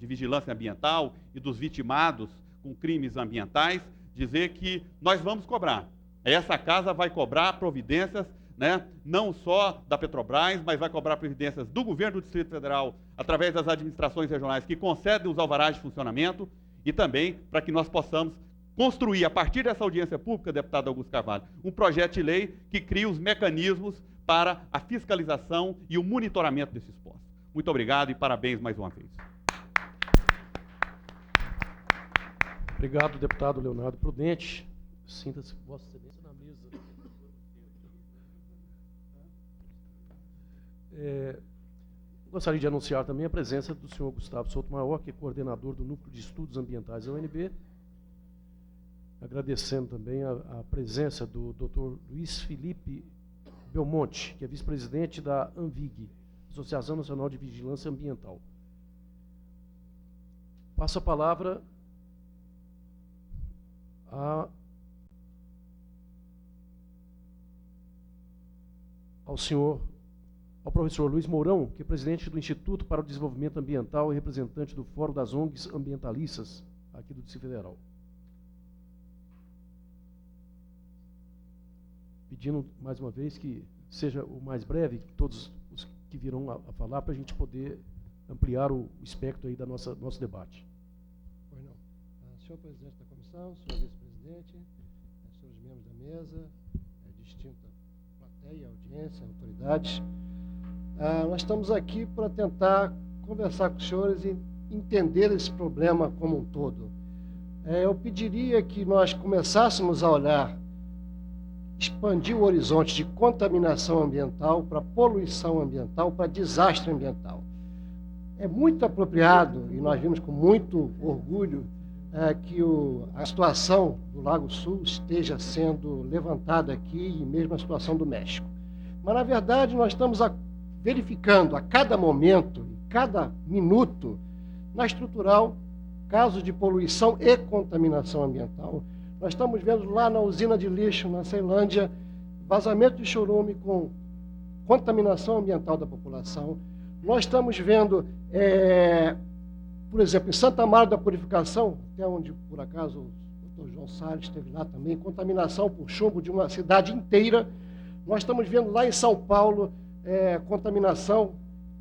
Vigilância Ambiental e dos vitimados com crimes ambientais, dizer que nós vamos cobrar. Essa casa vai cobrar providências, né, não só da Petrobras, mas vai cobrar providências do governo do Distrito Federal, através das administrações regionais que concedem os alvarás de funcionamento, e também para que nós possamos construir, a partir dessa audiência pública, deputado Augusto Carvalho, um projeto de lei que crie os mecanismos para a fiscalização e o monitoramento desses postos. Muito obrigado e parabéns mais uma vez. Obrigado, deputado Leonardo Prudente. Sinta-se, Vossa Excelência, na mesa. Gostaria de anunciar também a presença do senhor Gustavo Souto Maior, que é coordenador do Núcleo de Estudos Ambientais da UNB, agradecendo também a presença do Dr. Luiz Felipe Belmonte, que é vice-presidente da ANVIG, Associação Nacional de Vigilância Ambiental. Passo a palavra ao professor Luiz Mourão, que é presidente do Instituto para o Desenvolvimento Ambiental e representante do Fórum das ONGs Ambientalistas, aqui do Distrito Federal. Pedindo, mais uma vez, que seja o mais breve, todos os que virão a falar, para a gente poder ampliar o espectro aí da nosso debate. Pois não. Senhor presidente da comissão, senhor vice-presidente, senhores membros da mesa, distinta plateia, audiência, autoridades, nós estamos aqui para tentar conversar com os senhores e entender esse problema como um todo. Eu pediria que nós começássemos a olhar, expandir o horizonte de contaminação ambiental para poluição ambiental, para desastre ambiental. É muito apropriado, e nós vimos com muito orgulho que a situação do Lago Sul esteja sendo levantada aqui, e mesmo a situação do México. Mas, na verdade, nós estamos verificando a cada momento, cada minuto, na estrutural, casos de poluição e contaminação ambiental. Nós estamos vendo lá na usina de lixo, na Ceilândia, vazamento de chorume com contaminação ambiental da população. Nós estamos vendo, por exemplo, em Santa Maria da Purificação, até onde, por acaso, o Dr. João Salles esteve lá também, contaminação por chumbo de uma cidade inteira. Nós estamos vendo lá em São Paulo, contaminação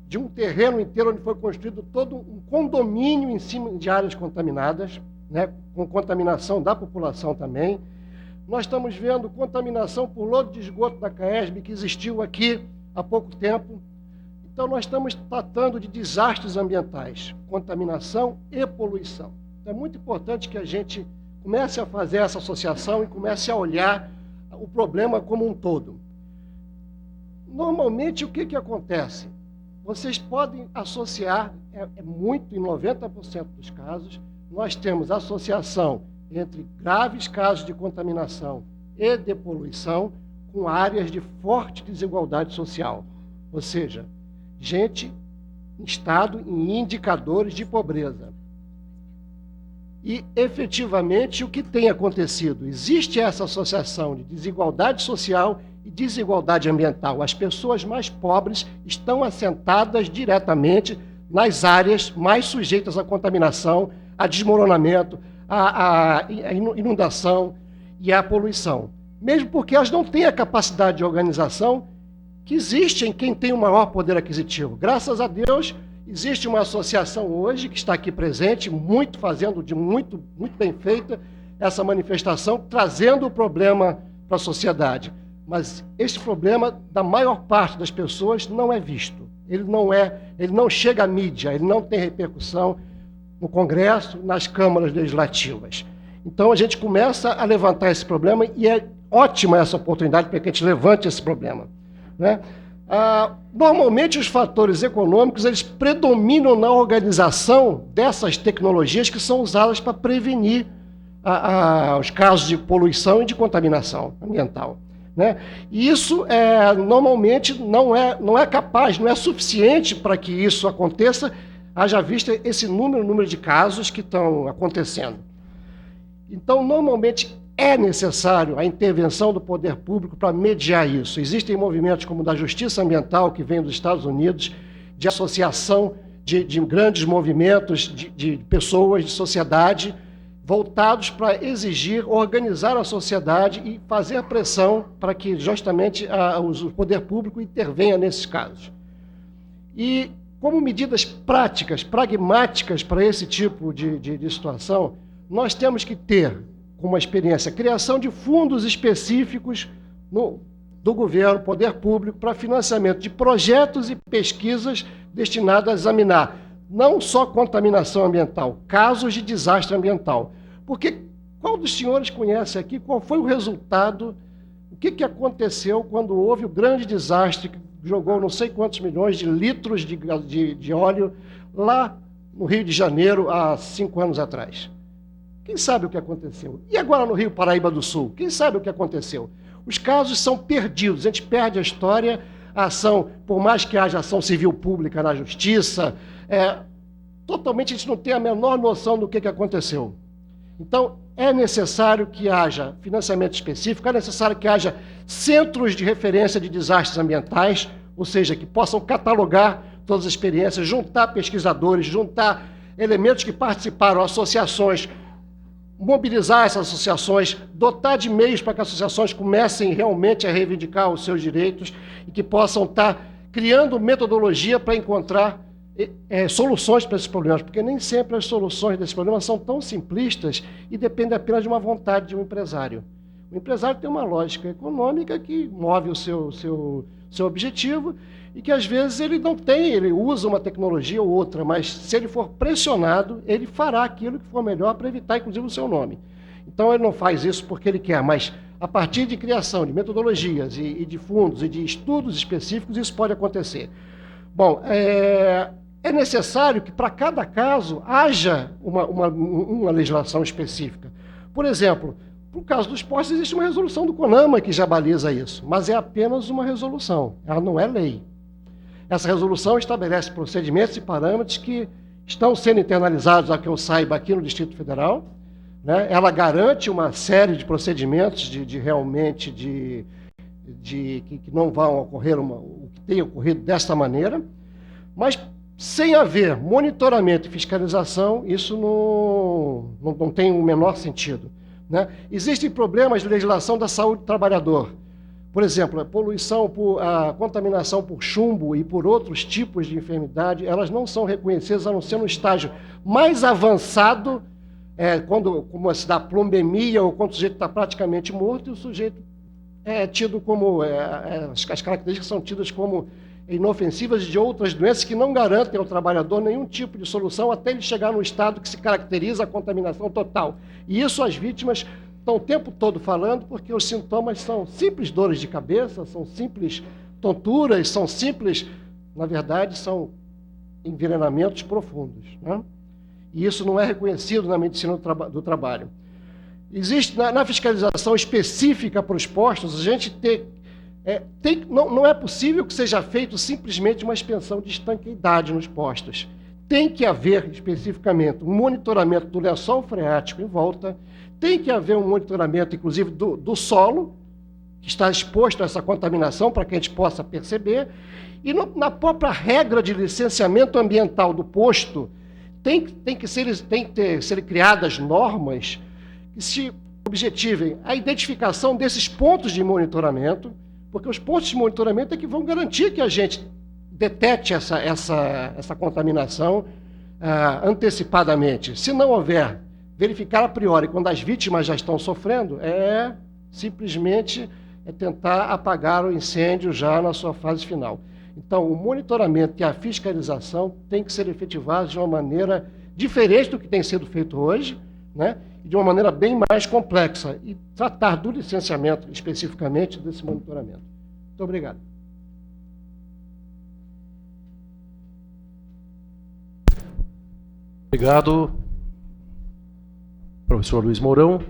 de um terreno inteiro onde foi construído todo um condomínio em cima de áreas contaminadas, né, com contaminação da população também. Nós estamos vendo contaminação por lodo de esgoto da CAESB, que existiu aqui há pouco tempo. Então, nós estamos tratando de desastres ambientais, contaminação e poluição. Então, é muito importante que a gente comece a fazer essa associação e comece a olhar o problema como um todo. Normalmente, o que acontece? Vocês podem associar, muito, em 90% dos casos, nós temos associação entre graves casos de contaminação e de poluição com áreas de forte desigualdade social. Ou seja, gente em estado, em indicadores de pobreza. E, efetivamente, o que tem acontecido? Existe essa associação de desigualdade social e desigualdade ambiental. As pessoas mais pobres estão assentadas diretamente nas áreas mais sujeitas à contaminação, a desmoronamento, a inundação e à poluição. Mesmo porque elas não têm a capacidade de organização que existe em quem tem o maior poder aquisitivo. Graças a Deus, existe uma associação hoje que está aqui presente, muito bem feita, essa manifestação, trazendo o problema para a sociedade. Mas esse problema, da maior parte das pessoas, não é visto. Ele não chega à mídia, ele não tem repercussão no Congresso, nas câmaras legislativas. Então, a gente começa a levantar esse problema e é ótima essa oportunidade para que a gente levante esse problema, né? Normalmente, os fatores econômicos eles predominam na organização dessas tecnologias que são usadas para prevenir os casos de poluição e de contaminação ambiental, né? E isso, normalmente, não é capaz, não é suficiente para que isso aconteça, haja vista esse número de casos que estão acontecendo. Então, normalmente, é necessário a intervenção do poder público para mediar isso. Existem movimentos como o da Justiça Ambiental, que vem dos Estados Unidos, de associação de grandes movimentos de pessoas, de sociedade, voltados para exigir, organizar a sociedade e fazer pressão para que justamente o poder público intervenha nesses casos. E, como medidas práticas, pragmáticas para esse tipo de situação, nós temos que ter, como experiência, a criação de fundos específicos do governo, poder público, para financiamento de projetos e pesquisas destinadas a examinar não só contaminação ambiental, casos de desastre ambiental. Porque qual dos senhores conhece aqui qual foi o resultado, o que aconteceu quando houve o grande desastre que jogou não sei quantos milhões de litros de óleo lá no Rio de Janeiro há 5 anos atrás? Quem sabe o que aconteceu? E agora no Rio Paraíba do Sul? Quem sabe o que aconteceu? Os casos são perdidos, a gente perde a história, a ação, por mais que haja ação civil pública na justiça, totalmente a gente não tem a menor noção do que aconteceu. Então, é necessário que haja financiamento específico, é necessário que haja centros de referência de desastres ambientais, ou seja, que possam catalogar todas as experiências, juntar pesquisadores, juntar elementos que participaram, associações, mobilizar essas associações, dotar de meios para que as associações comecem realmente a reivindicar os seus direitos e que possam estar criando metodologia para encontrar soluções para esses problemas, porque nem sempre as soluções desses problemas são tão simplistas e dependem apenas de uma vontade de um empresário. O empresário tem uma lógica econômica que move o seu objetivo e que, às vezes, ele não tem, ele usa uma tecnologia ou outra, mas se ele for pressionado, ele fará aquilo que for melhor para evitar, inclusive, o seu nome. Então, ele não faz isso porque ele quer, mas a partir de criação de metodologias e de fundos e de estudos específicos, isso pode acontecer. Bom, é necessário que, para cada caso, haja uma legislação específica. Por exemplo, no caso dos postes, existe uma resolução do CONAMA que já baliza isso, mas é apenas uma resolução, ela não é lei. Essa resolução estabelece procedimentos e parâmetros que estão sendo internalizados, a que eu saiba, aqui no Distrito Federal, né? Ela garante uma série de procedimentos que não vão ocorrer o que tem ocorrido desta maneira, mas sem haver monitoramento e fiscalização, isso não tem o menor sentido, né? Existem problemas de legislação da saúde do trabalhador. Por exemplo, a contaminação por chumbo e por outros tipos de enfermidade, elas não são reconhecidas a não ser no estágio mais avançado, como se dá plombemia, ou quando o sujeito está praticamente morto, e o sujeito é tido como... as características são tidas como inofensivas de outras doenças que não garantem ao trabalhador nenhum tipo de solução até ele chegar no estado que se caracteriza a contaminação total. E isso as vítimas estão o tempo todo falando, porque os sintomas são simples dores de cabeça, são simples tonturas, são simples, na verdade, são envenenamentos profundos, né? E isso não é reconhecido na medicina do trabalho. Existe, na fiscalização específica para os postos, a gente não é possível que seja feito simplesmente uma expensão de estanqueidade nos postos. Tem que haver, especificamente, um monitoramento do lençol freático em volta, tem que haver um monitoramento, inclusive, do solo, que está exposto a essa contaminação, para que a gente possa perceber, e na própria regra de licenciamento ambiental do posto, tem que ser criadas normas que se objetivem a identificação desses pontos de monitoramento, porque os pontos de monitoramento é que vão garantir que a gente detete essa contaminação antecipadamente. Se não houver, verificar a priori, quando as vítimas já estão sofrendo, simplesmente tentar apagar o incêndio já na sua fase final. Então, o monitoramento e a fiscalização tem que ser efetivados de uma maneira diferente do que tem sido feito hoje, né? E de uma maneira bem mais complexa, e tratar do licenciamento especificamente desse monitoramento. Muito obrigado. Obrigado, professor Luiz Mourão.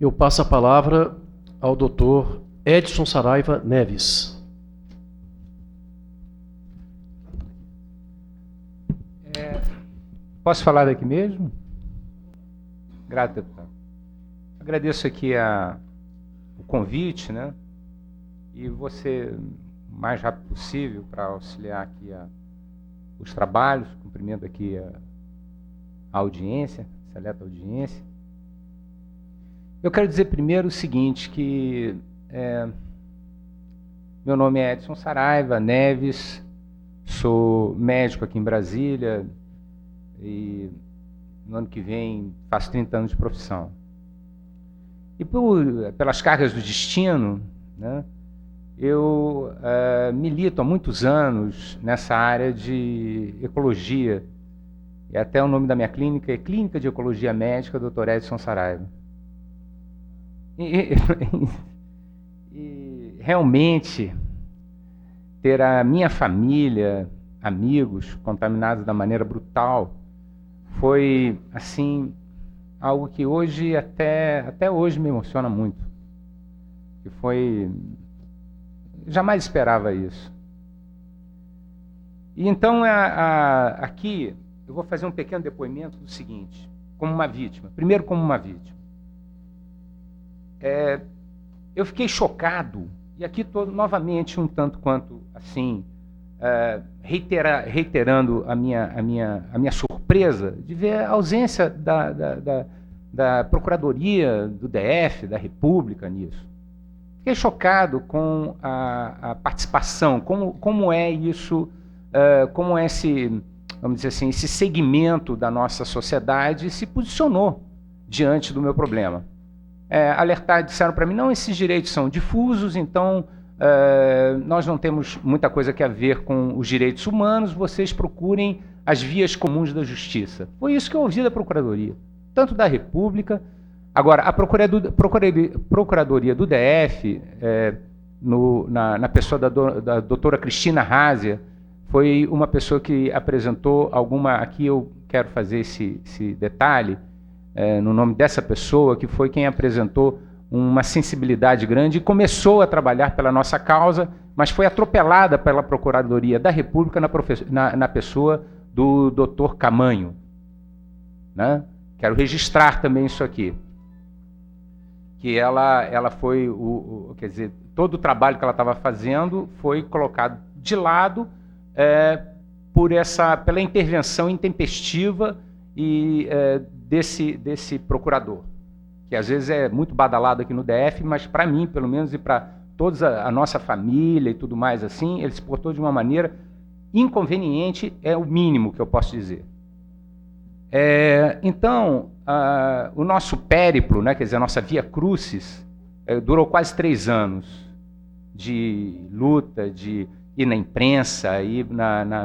Eu passo a palavra ao doutor Edson Saraiva Neves. Posso falar daqui mesmo? Grato, deputado. Agradeço aqui o convite, né? E você, o mais rápido possível, para auxiliar aqui os trabalhos. Cumprimento aqui a audiência, a seleta audiência. Eu quero dizer primeiro o seguinte, que meu nome é Edson Saraiva Neves, sou médico aqui em Brasília, e no ano que vem faço 30 anos de profissão. E pelas cargas do destino, né, eu milito há muitos anos nessa área de ecologia, e até o nome da minha clínica é Clínica de Ecologia Médica, Dr. Edson Saraiva. E realmente, ter a minha família, amigos contaminados da maneira brutal, foi, assim, algo que hoje, até hoje, me emociona muito. Que foi... jamais esperava isso. E então, aqui, eu vou fazer um pequeno depoimento do seguinte, como uma vítima. Primeiro, como uma vítima. Eu fiquei chocado, e aqui estou novamente um tanto quanto, assim, reiterando a minha surpresa de ver a ausência da Procuradoria do DF, da República, nisso. Fiquei chocado com a participação, como é isso, como é vamos dizer assim, esse segmento da nossa sociedade se posicionou diante do meu problema. Disseram para mim, não, esses direitos são difusos, então nós não temos muita coisa que a ver com os direitos humanos, vocês procurem as vias comuns da justiça. Foi isso que eu ouvi da Procuradoria, tanto da República. Agora, a Procuradoria do DF, na pessoa da doutora Cristina Rásia, foi uma pessoa que apresentou alguma... Aqui eu quero fazer esse detalhe, no nome dessa pessoa, que foi quem apresentou uma sensibilidade grande e começou a trabalhar pela nossa causa, mas foi atropelada pela Procuradoria da República na pessoa do Dr. Camanho, né? Quero registrar também isso aqui, que ela foi, quer dizer, todo o trabalho que ela estava fazendo foi colocado de lado pela intervenção intempestiva e desse procurador, que às vezes é muito badalado aqui no DF, mas para mim, pelo menos, e para toda a nossa família e tudo mais assim, ele se portou de uma maneira inconveniente, é o mínimo que eu posso dizer. Então, o nosso périplo, né, quer dizer, a nossa via crucis, durou quase 3 anos de luta, de ir na imprensa, ir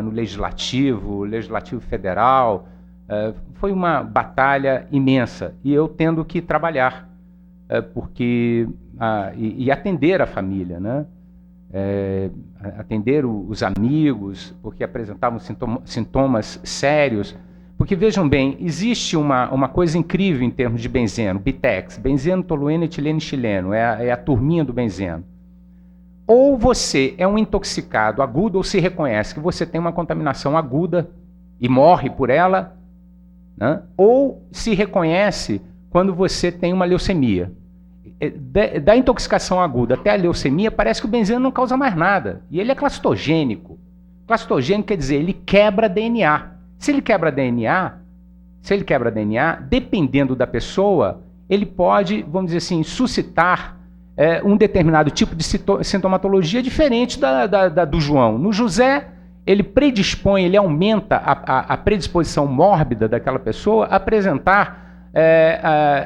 no Legislativo Federal. Foi uma batalha imensa, e eu tendo que trabalhar, e atender a família, né? Atender os amigos, porque apresentavam sintomas sérios. Porque, vejam bem, existe uma coisa incrível em termos de benzeno, Bitex, benzeno, tolueno, etileno e xileno, é a turminha do benzeno. Ou você é um intoxicado agudo, ou se reconhece que você tem uma contaminação aguda e morre por ela, né? Ou se reconhece quando você tem uma leucemia. Da intoxicação aguda até a leucemia, parece que o benzeno não causa mais nada. E ele é clastogênico. Clastogênico quer dizer, ele quebra DNA. Se ele quebra DNA, dependendo da pessoa, ele pode, vamos dizer assim, suscitar um determinado tipo de sintomatologia diferente do João. No José, ele aumenta a predisposição mórbida daquela pessoa a apresentar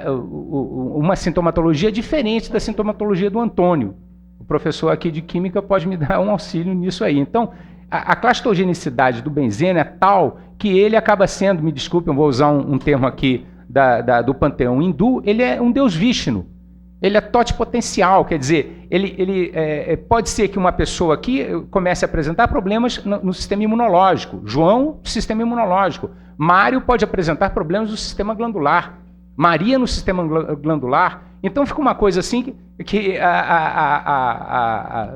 uma sintomatologia diferente da sintomatologia do Antônio. O professor aqui de Química pode me dar um auxílio nisso aí. Então, a clastogenicidade do benzeno é tal que ele acaba sendo, me desculpe, eu vou usar um termo aqui do panteão hindu, ele é um deus Vishnu. Ele é totipotencial, quer dizer, pode ser que uma pessoa aqui comece a apresentar problemas no sistema imunológico. João, sistema imunológico. Mário pode apresentar problemas no sistema glandular. Maria no sistema glandular. Então fica uma coisa assim que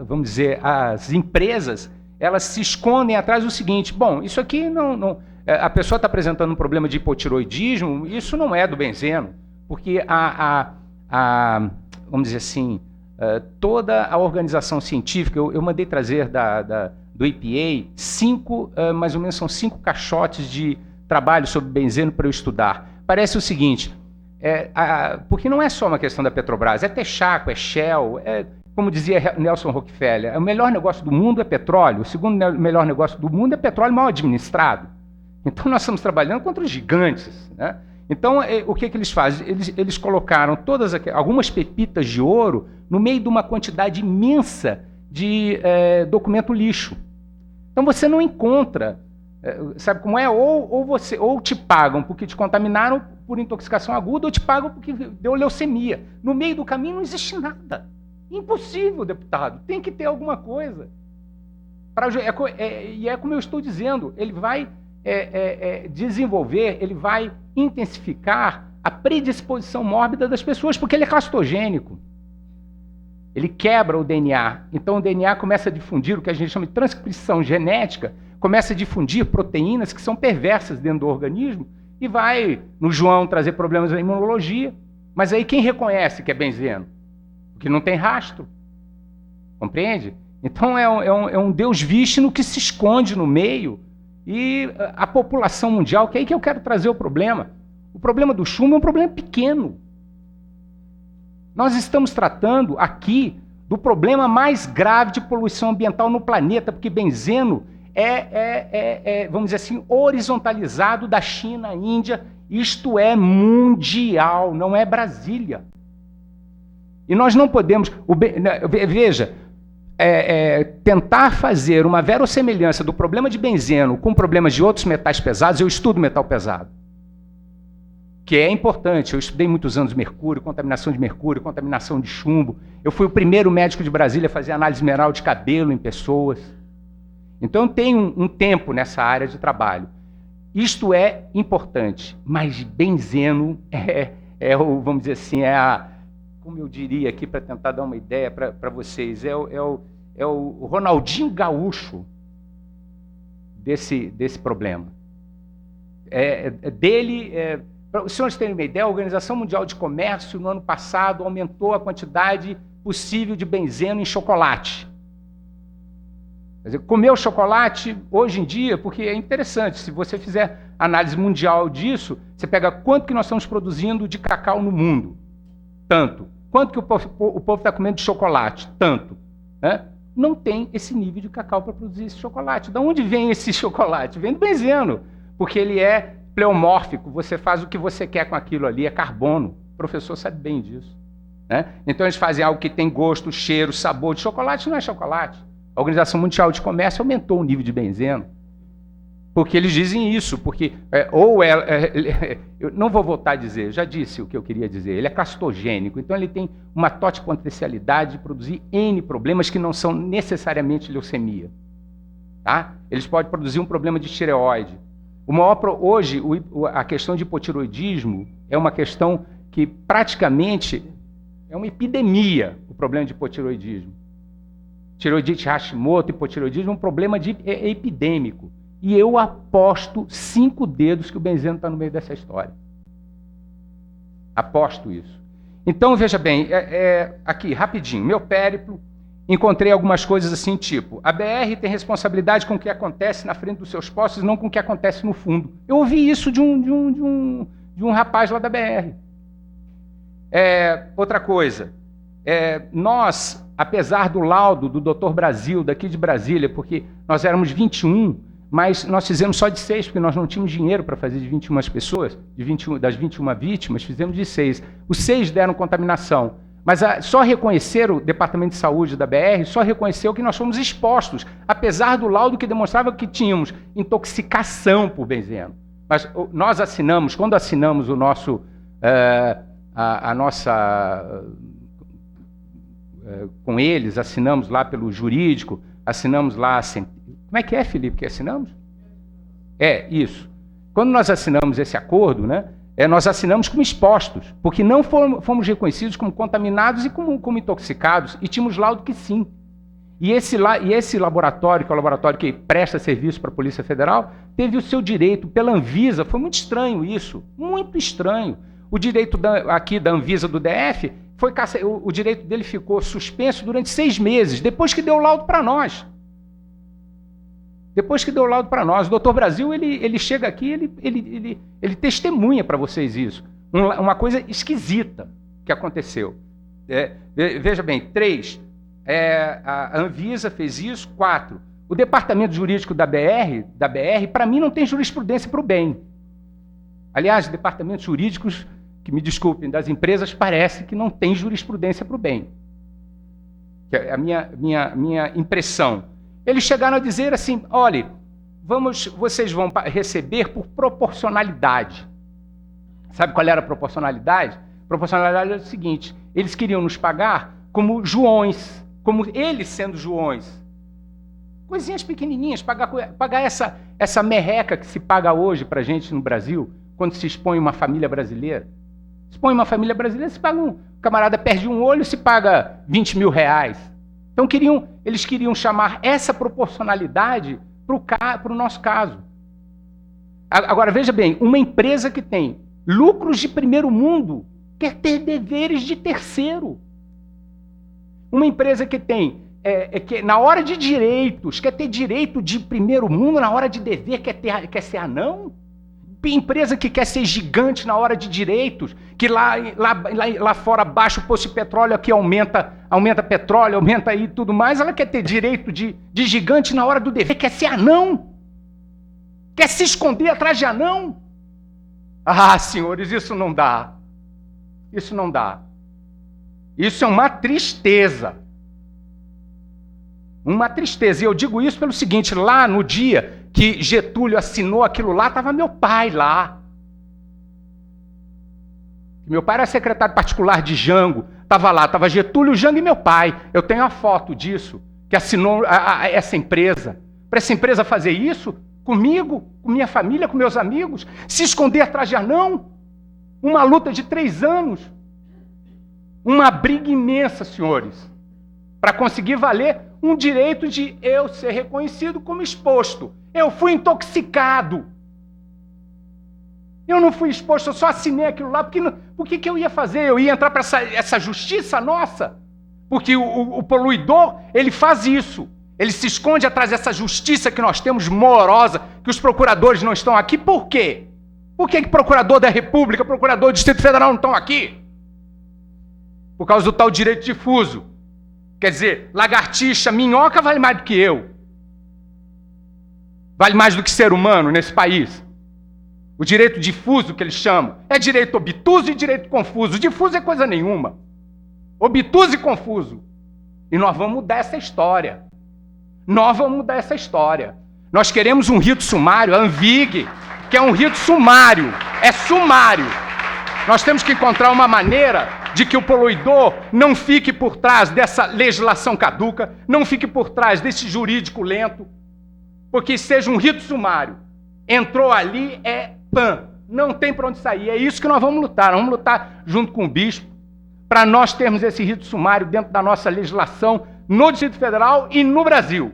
vamos dizer, as empresas, elas se escondem atrás do seguinte: bom, isso aqui não a pessoa está apresentando um problema de hipotiroidismo, isso não é do benzeno, porque vamos dizer assim, toda a organização científica, eu mandei trazer do EPA mais ou menos são 5 caixotes de trabalho sobre benzeno para eu estudar. Parece o seguinte, porque não é só uma questão da Petrobras, é Texaco, é Shell, como dizia Nelson Rockefeller, o melhor negócio do mundo é petróleo, o segundo melhor negócio do mundo é petróleo mal administrado. Então nós estamos trabalhando contra os gigantes, né? Então, o que eles fazem? Eles colocaram algumas pepitas de ouro no meio de uma quantidade imensa de documento lixo. Então você não encontra, sabe como é? Ou te pagam porque te contaminaram por intoxicação aguda, ou te pagam porque deu leucemia. No meio do caminho não existe nada. Impossível, deputado. Tem que ter alguma coisa. E é como eu estou dizendo, ele vai desenvolver, ele vai intensificar a predisposição mórbida das pessoas, porque ele é clastogênico. Ele quebra o DNA. Então o DNA começa a difundir o que a gente chama de transcrição genética, começa a difundir proteínas que são perversas dentro do organismo e vai, no João, trazer problemas na imunologia. Mas aí quem reconhece que é benzeno? Porque não tem rastro. Compreende? Então é um deus Vishnu que se esconde no meio. E a população mundial, que é aí que eu quero trazer o problema. O problema do chumbo é um problema pequeno. Nós estamos tratando aqui do problema mais grave de poluição ambiental no planeta, porque benzeno vamos dizer assim, horizontalizado da China à Índia. Isto é mundial, não é Brasília. E nós não podemos... Veja... tentar fazer uma verossemelhança do problema de benzeno com problemas de outros metais pesados. Eu estudo metal pesado, que é importante. Eu estudei muitos anos mercúrio, contaminação de chumbo. Eu fui o primeiro médico de Brasília a fazer análise mineral de cabelo em pessoas. Então eu tenho um tempo nessa área de trabalho. Isto é importante, mas benzeno vamos dizer assim, como eu diria aqui para tentar dar uma ideia para vocês, é o Ronaldinho Gaúcho desse problema. Para os senhores terem uma ideia, a Organização Mundial de Comércio, no ano passado, aumentou a quantidade possível de benzeno em chocolate. Quer dizer, comer o chocolate, hoje em dia, porque é interessante, se você fizer análise mundial disso, você pega quanto que nós estamos produzindo de cacau no mundo. Tanto. Quanto que o povo está comendo de chocolate? Tanto. Né? Não tem esse nível de cacau para produzir esse chocolate. De onde vem esse chocolate? Vem do benzeno, porque ele é pleomórfico, você faz o que você quer com aquilo ali, é carbono. O professor sabe bem disso. Né? Então eles fazem algo que tem gosto, cheiro, sabor de chocolate, não é chocolate. A Organização Mundial de Comércio aumentou o nível de benzeno. Porque eles dizem isso, porque eu não vou voltar a dizer, já disse o que eu queria dizer, ele é castogênico, então ele tem uma totipotencialidade de produzir N problemas que não são necessariamente leucemia. Tá? Eles podem produzir um problema de tireoide. Hoje, a questão de hipotiroidismo é uma questão que praticamente é uma epidemia, o problema de hipotiroidismo. Tireoidite Hashimoto, hipotireoidismo é um problema epidêmico. E eu aposto 5 dedos que o benzeno está no meio dessa história. Aposto isso. Então, veja bem, aqui, rapidinho, meu périplo, encontrei algumas coisas assim, tipo, a BR tem responsabilidade com o que acontece na frente dos seus postos e não com o que acontece no fundo. Eu ouvi isso de um rapaz lá da BR. Outra coisa, nós, apesar do laudo do Dr. Brasil, daqui de Brasília, porque nós éramos 21, mas nós fizemos só de 6, porque nós não tínhamos dinheiro para fazer de 21 pessoas, das 21 vítimas, fizemos de 6. Os 6 deram contaminação, mas só reconheceram, o Departamento de Saúde da BR, só reconheceu que nós fomos expostos, apesar do laudo que demonstrava que tínhamos intoxicação por benzeno. Mas nós assinamos, quando assinamos o nosso, com eles, assinamos lá pelo jurídico, assinamos lá... Como é que é, Felipe, que assinamos? Isso. Quando nós assinamos esse acordo, né, nós assinamos como expostos, porque não fomos reconhecidos como contaminados e como intoxicados, e tínhamos laudo que sim. E esse laboratório, que é o laboratório que presta serviço para a Polícia Federal, teve o seu direito pela Anvisa. Foi muito estranho isso, muito estranho. O direito aqui da Anvisa do DF, o direito dele ficou suspenso durante 6 meses, depois que deu o laudo para nós. Depois que deu o laudo para nós, o doutor Brasil, ele chega aqui, ele testemunha para vocês isso. Uma coisa esquisita que aconteceu. Veja bem, 3, a Anvisa fez isso, 4, o departamento jurídico da BR, para mim, não tem jurisprudência para o bem. Aliás, departamentos jurídicos, que me desculpem, das empresas, parece que não tem jurisprudência para o bem. Que é a minha impressão. Eles chegaram a dizer assim, olha, vocês vão receber por proporcionalidade. Sabe qual era a proporcionalidade? A proporcionalidade era o seguinte, eles queriam nos pagar como Joões, como eles sendo Joões. Coisinhas pequenininhas, pagar essa merreca que se paga hoje para a gente no Brasil, quando se expõe uma família brasileira. Se expõe uma família brasileira, se paga o camarada perde um olho, se paga 20 mil reais. Então eles queriam chamar essa proporcionalidade para o nosso caso. Agora, veja bem, uma empresa que tem lucros de primeiro mundo quer ter deveres de terceiro. Uma empresa que tem, que na hora de direitos, quer ter direito de primeiro mundo, na hora de dever quer ser anão. Empresa que quer ser gigante na hora de direitos, que lá fora baixa o posto de petróleo, aqui aumenta petróleo, aumenta aí tudo mais, ela quer ter direito de gigante na hora do dever, quer ser anão, quer se esconder atrás de anão. Ah, senhores, isso não dá. Isso não dá. Isso é uma tristeza. Uma tristeza. E eu digo isso pelo seguinte, lá no dia que Getúlio assinou aquilo lá, estava meu pai lá. Meu pai era secretário particular de Jango, estava lá, estava Getúlio, Jango e meu pai. Eu tenho a foto disso, que assinou essa empresa. para essa empresa fazer isso comigo, com minha família, com meus amigos? Se esconder atrás de não? Uma luta de 3 anos. Uma briga imensa, senhores, para conseguir valer um direito de eu ser reconhecido como exposto. Eu fui intoxicado. Eu não fui exposto, eu só assinei aquilo lá. Por que eu ia fazer? Eu ia entrar para essa justiça nossa? Porque o poluidor, ele faz isso. Ele se esconde atrás dessa justiça que nós temos morosa, que os procuradores não estão aqui. Por quê? Por que procurador da República, procurador do Distrito Federal não estão aqui? Por causa do tal direito difuso. Quer dizer, lagartixa, minhoca vale mais do que eu. Vale mais do que ser humano nesse país. O direito difuso, que eles chamam, é direito obtuso e direito confuso. Difuso é coisa nenhuma. Obtuso e confuso. E nós vamos mudar essa história. Nós vamos mudar essa história. Nós queremos um rito sumário, a ANVIG, que é um rito sumário. É sumário. Nós temos que encontrar uma maneira de que o poluidor não fique por trás dessa legislação caduca, não fique por trás desse jurídico lento, porque seja um rito sumário. Entrou ali, é PAN. Não tem para onde sair. É isso que nós vamos lutar. Nós vamos lutar junto com o bispo para nós termos esse rito sumário dentro da nossa legislação no Distrito Federal e no Brasil.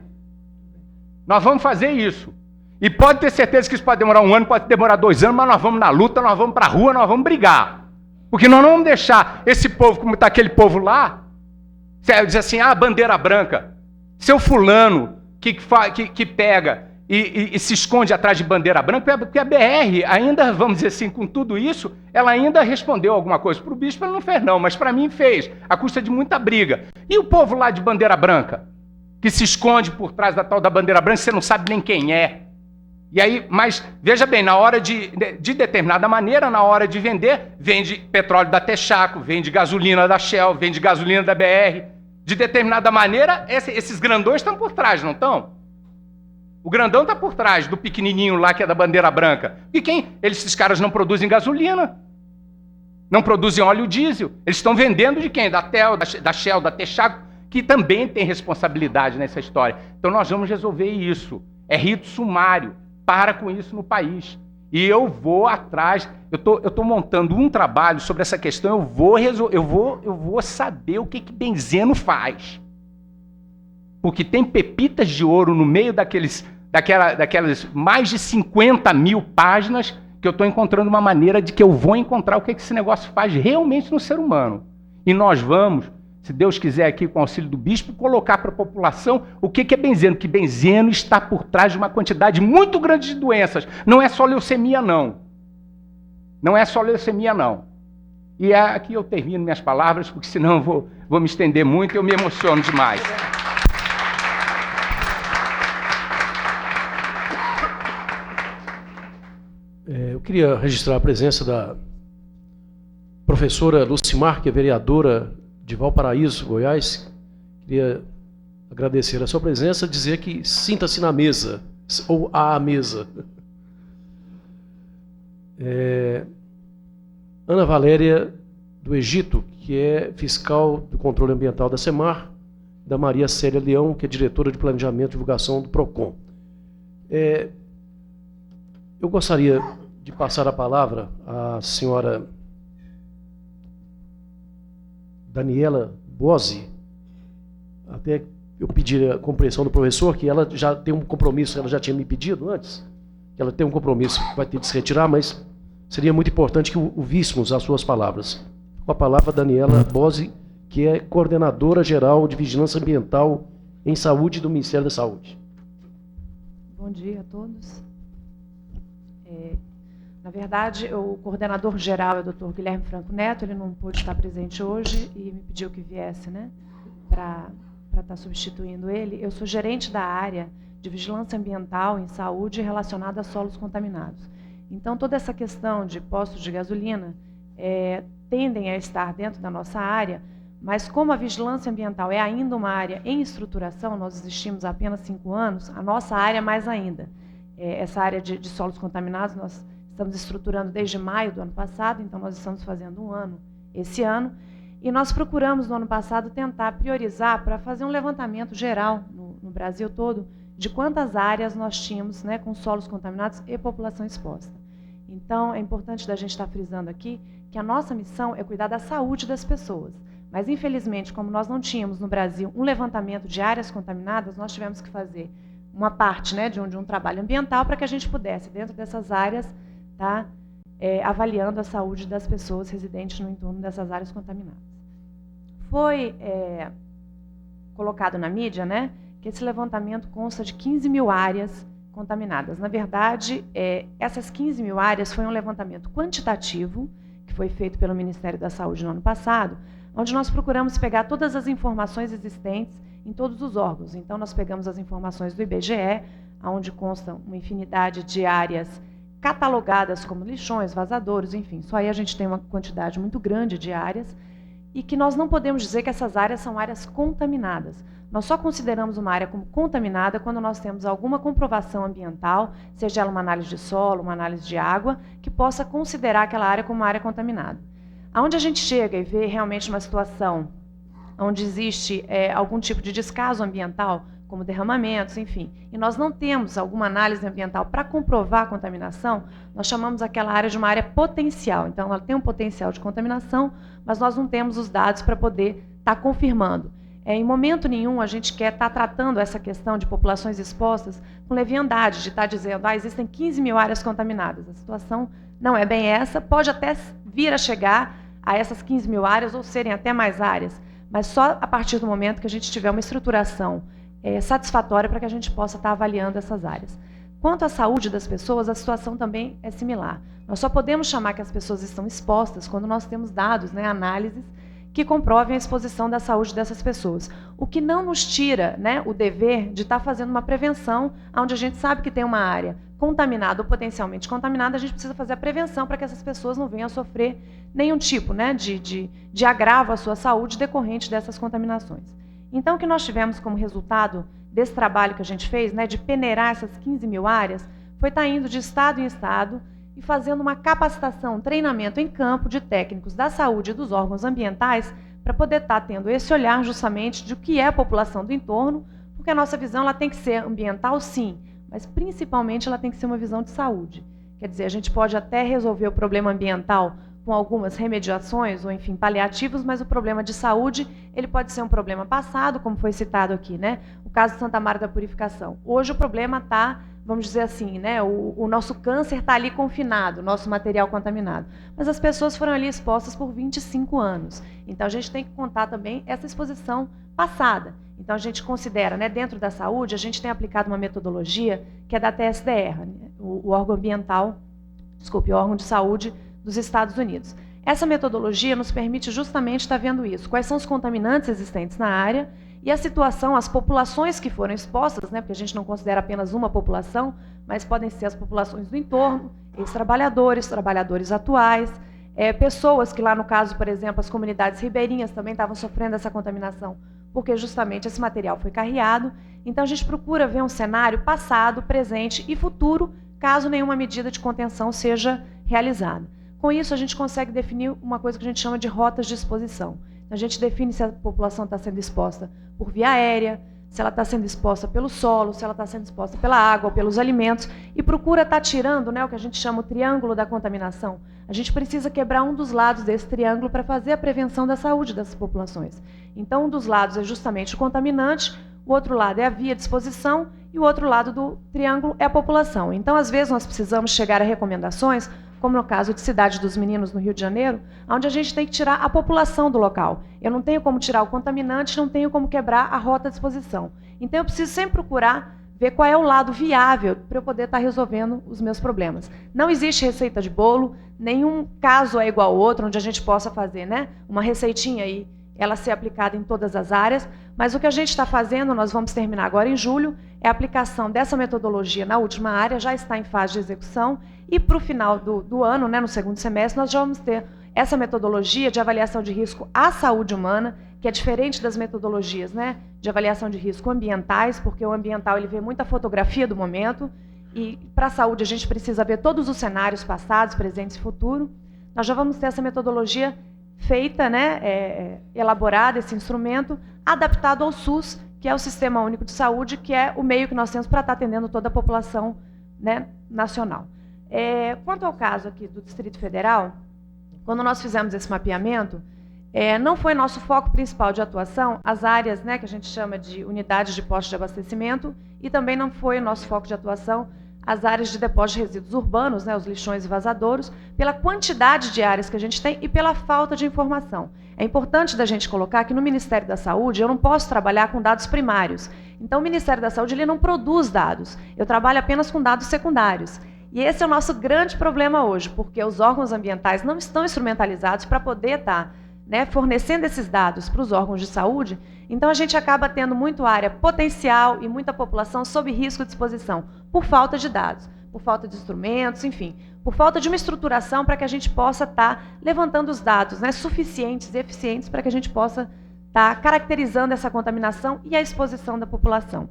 Nós vamos fazer isso. E pode ter certeza que isso pode demorar 1 ano, pode demorar 2 anos, mas nós vamos na luta, nós vamos para a rua, nós vamos brigar. Porque nós não vamos deixar esse povo, como está aquele povo lá, dizer assim, bandeira branca. Seu fulano que pega e se esconde atrás de bandeira branca, porque a BR ainda, vamos dizer assim, com tudo isso, ela ainda respondeu alguma coisa. Para o bispo ela não fez não, mas para mim fez, à custa de muita briga. E o povo lá de bandeira branca, que se esconde por trás da tal da bandeira branca, você não sabe nem quem é. E aí, mas veja bem, na hora de determinada maneira, na hora de vender, vende petróleo da Texaco, vende gasolina da Shell, vende gasolina da BR. De determinada maneira, esses grandões estão por trás, não estão? O grandão está por trás do pequenininho lá que é da bandeira branca. E esses caras não produzem gasolina, não produzem óleo diesel. Eles estão vendendo de quem? Da TEL, da Shell, da Texaco, que também tem responsabilidade nessa história. Então nós vamos resolver isso. É rito sumário. Para com isso no país. E eu vou atrás, eu tô montando um trabalho sobre essa questão, eu vou saber o que benzeno faz. Porque tem pepitas de ouro no meio daquelas mais de 50 mil páginas que eu estou encontrando uma maneira de que eu vou encontrar o que esse negócio faz realmente no ser humano. E nós vamos, se Deus quiser aqui com o auxílio do bispo, colocar para a população o que é benzeno, que benzeno está por trás de uma quantidade muito grande de doenças. Não é só leucemia, não. Não é só leucemia, não. E aqui eu termino minhas palavras, porque senão eu vou me estender muito e eu me emociono demais. Eu queria registrar a presença da professora Lucimar, que é vereadora de Valparaíso, Goiás. Queria agradecer a sua presença, dizer que sinta-se na mesa, ou à mesa. Ana Valéria do Egito, que é fiscal do controle ambiental da SEMAR, da Maria Célia Leão, que é diretora de planejamento e divulgação do PROCON. Eu gostaria de passar a palavra à senhora Daniela Bozzi. Até eu pedi a compreensão do professor que ela já tem um compromisso, ela já tinha me pedido antes, que ela tem um compromisso, vai ter de se retirar, mas seria muito importante que ouvíssemos as suas palavras. Com a palavra, Daniela Bozzi, que é coordenadora geral de Vigilância Ambiental em Saúde do Ministério da Saúde. Bom dia a todos. Na verdade, o coordenador geral é o Dr. Guilherme Franco Neto, ele não pôde estar presente hoje e me pediu que viesse, né, para estar substituindo ele. Eu sou gerente da área de Vigilância Ambiental em Saúde relacionada a solos contaminados. Então, toda essa questão de postos de gasolina tendem a estar dentro da nossa área, mas como a vigilância ambiental é ainda uma área em estruturação, nós existimos há apenas 5 anos, a nossa área mais ainda. Essa área de solos contaminados, nós estamos estruturando desde maio do ano passado, então nós estamos fazendo 1 ano esse ano, e nós procuramos no ano passado tentar priorizar para fazer um levantamento geral no Brasil todo de quantas áreas nós tínhamos, né, com solos contaminados e população exposta. Então, é importante da gente estar frisando aqui que a nossa missão é cuidar da saúde das pessoas. Mas, infelizmente, como nós não tínhamos no Brasil um levantamento de áreas contaminadas, nós tivemos que fazer uma parte, né, de um trabalho ambiental para que a gente pudesse, dentro dessas áreas, tá, avaliando a saúde das pessoas residentes no entorno dessas áreas contaminadas. Foi colocado na mídia, né, que esse levantamento consta de 15 mil áreas contaminadas. Na verdade, essas 15 mil áreas foi um levantamento quantitativo, que foi feito pelo Ministério da Saúde no ano passado, onde nós procuramos pegar todas as informações existentes em todos os órgãos. Então, nós pegamos as informações do IBGE, onde constam uma infinidade de áreas catalogadas como lixões, vazadouros, enfim. Só aí a gente tem uma quantidade muito grande de áreas, e que nós não podemos dizer que essas áreas são áreas contaminadas. Nós só consideramos uma área como contaminada quando nós temos alguma comprovação ambiental, seja ela uma análise de solo, uma análise de água, que possa considerar aquela área como uma área contaminada. Aonde a gente chega e vê realmente uma situação onde existe algum tipo de descaso ambiental, como derramamentos, enfim, e nós não temos alguma análise ambiental para comprovar a contaminação, nós chamamos aquela área de uma área potencial. Então, ela tem um potencial de contaminação, mas nós não temos os dados para poder estar confirmando. Em momento nenhum a gente quer estar tratando essa questão de populações expostas com leviandade, de estar dizendo, existem 15 mil áreas contaminadas. A situação não é bem essa, pode até vir a chegar a essas 15 mil áreas ou serem até mais áreas, mas só a partir do momento que a gente tiver uma estruturação satisfatória para que a gente possa estar avaliando essas áreas. Quanto à saúde das pessoas, a situação também é similar. Nós só podemos chamar que as pessoas estão expostas quando nós temos dados, né, análises, que comprovem a exposição da saúde dessas pessoas. O que não nos tira, né, o dever de estar fazendo uma prevenção, onde a gente sabe que tem uma área contaminada ou potencialmente contaminada, a gente precisa fazer a prevenção para que essas pessoas não venham a sofrer nenhum tipo, né, de agravo à sua saúde decorrente dessas contaminações. Então, o que nós tivemos como resultado desse trabalho que a gente fez, né, de peneirar essas 15 mil áreas, foi estar indo de estado em estado e fazendo uma capacitação, treinamento em campo de técnicos da saúde e dos órgãos ambientais para poder estar tendo esse olhar justamente de o que é a população do entorno, porque a nossa visão ela tem que ser ambiental, sim, mas principalmente ela tem que ser uma visão de saúde. Quer dizer, a gente pode até resolver o problema ambiental com algumas remediações ou, enfim, paliativos, mas o problema de saúde, ele pode ser um problema passado, como foi citado aqui, né? O caso de Santa Marta da Purificação. Hoje o problema está, vamos dizer assim, né? O nosso câncer está ali confinado, o nosso material contaminado. Mas as pessoas foram ali expostas por 25 anos. Então a gente tem que contar também essa exposição passada. Então a gente considera, né, dentro da saúde, a gente tem aplicado uma metodologia que é da TSDR, né? o órgão ambiental, o órgão de saúde dos Estados Unidos. Essa metodologia nos permite justamente estar vendo isso. Quais são os contaminantes existentes na área e a situação, as populações que foram expostas, né, porque a gente não considera apenas uma população, mas podem ser as populações do entorno, ex-trabalhadores, trabalhadores atuais, pessoas que lá no caso, por exemplo, as comunidades ribeirinhas também estavam sofrendo essa contaminação, porque justamente esse material foi carreado. Então a gente procura ver um cenário passado, presente e futuro, caso nenhuma medida de contenção seja realizada. Com isso, a gente consegue definir uma coisa que a gente chama de rotas de exposição. A gente define se a população está sendo exposta por via aérea, se ela está sendo exposta pelo solo, se ela está sendo exposta pela água, ou pelos alimentos, e procura estar tirando, né, o que a gente chama o triângulo da contaminação. A gente precisa quebrar um dos lados desse triângulo para fazer a prevenção da saúde dessas populações. Então, um dos lados é justamente o contaminante, o outro lado é a via de exposição e o outro lado do triângulo é a população. Então, às vezes, nós precisamos chegar a recomendações, como no caso de Cidade dos Meninos, no Rio de Janeiro, onde a gente tem que tirar a população do local. Eu não tenho como tirar o contaminante, não tenho como quebrar a rota de exposição. Então, eu preciso sempre procurar ver qual é o lado viável para eu poder estar resolvendo os meus problemas. Não existe receita de bolo, nenhum caso é igual ao outro, onde a gente possa fazer, né, uma receitinha aí, ela ser aplicada em todas as áreas, mas o que a gente está fazendo, nós vamos terminar agora em julho, é a aplicação dessa metodologia na última área, já está em fase de execução, e para o final do ano, né, no segundo semestre, nós já vamos ter essa metodologia de avaliação de risco à saúde humana, que é diferente das metodologias, né, de avaliação de risco ambientais, porque o ambiental ele vê muita fotografia do momento, e para a saúde a gente precisa ver todos os cenários passados, presentes e futuro. Nós já vamos ter essa metodologia feita, né, elaborada, esse instrumento, adaptado ao SUS, que é o Sistema Único de Saúde, que é o meio que nós temos para estar atendendo toda a população, né, nacional. Quanto ao caso aqui do Distrito Federal, quando nós fizemos esse mapeamento, não foi nosso foco principal de atuação as áreas, né, que a gente chama de unidades de postos de abastecimento, e também não foi nosso foco de atuação as áreas de depósito de resíduos urbanos, né, os lixões e vazadouros, pela quantidade de áreas que a gente tem e pela falta de informação. É importante da gente colocar que no Ministério da Saúde eu não posso trabalhar com dados primários. Então o Ministério da Saúde ele não produz dados, eu trabalho apenas com dados secundários. E esse é o nosso grande problema hoje, porque os órgãos ambientais não estão instrumentalizados para poder estar, né, fornecendo esses dados para os órgãos de saúde. Então a gente acaba tendo muito área potencial e muita população sob risco de exposição, por falta de dados, por falta de instrumentos, enfim, por falta de uma estruturação para que a gente possa estar levantando os dados, né, suficientes e eficientes para que a gente possa estar caracterizando essa contaminação e a exposição da população.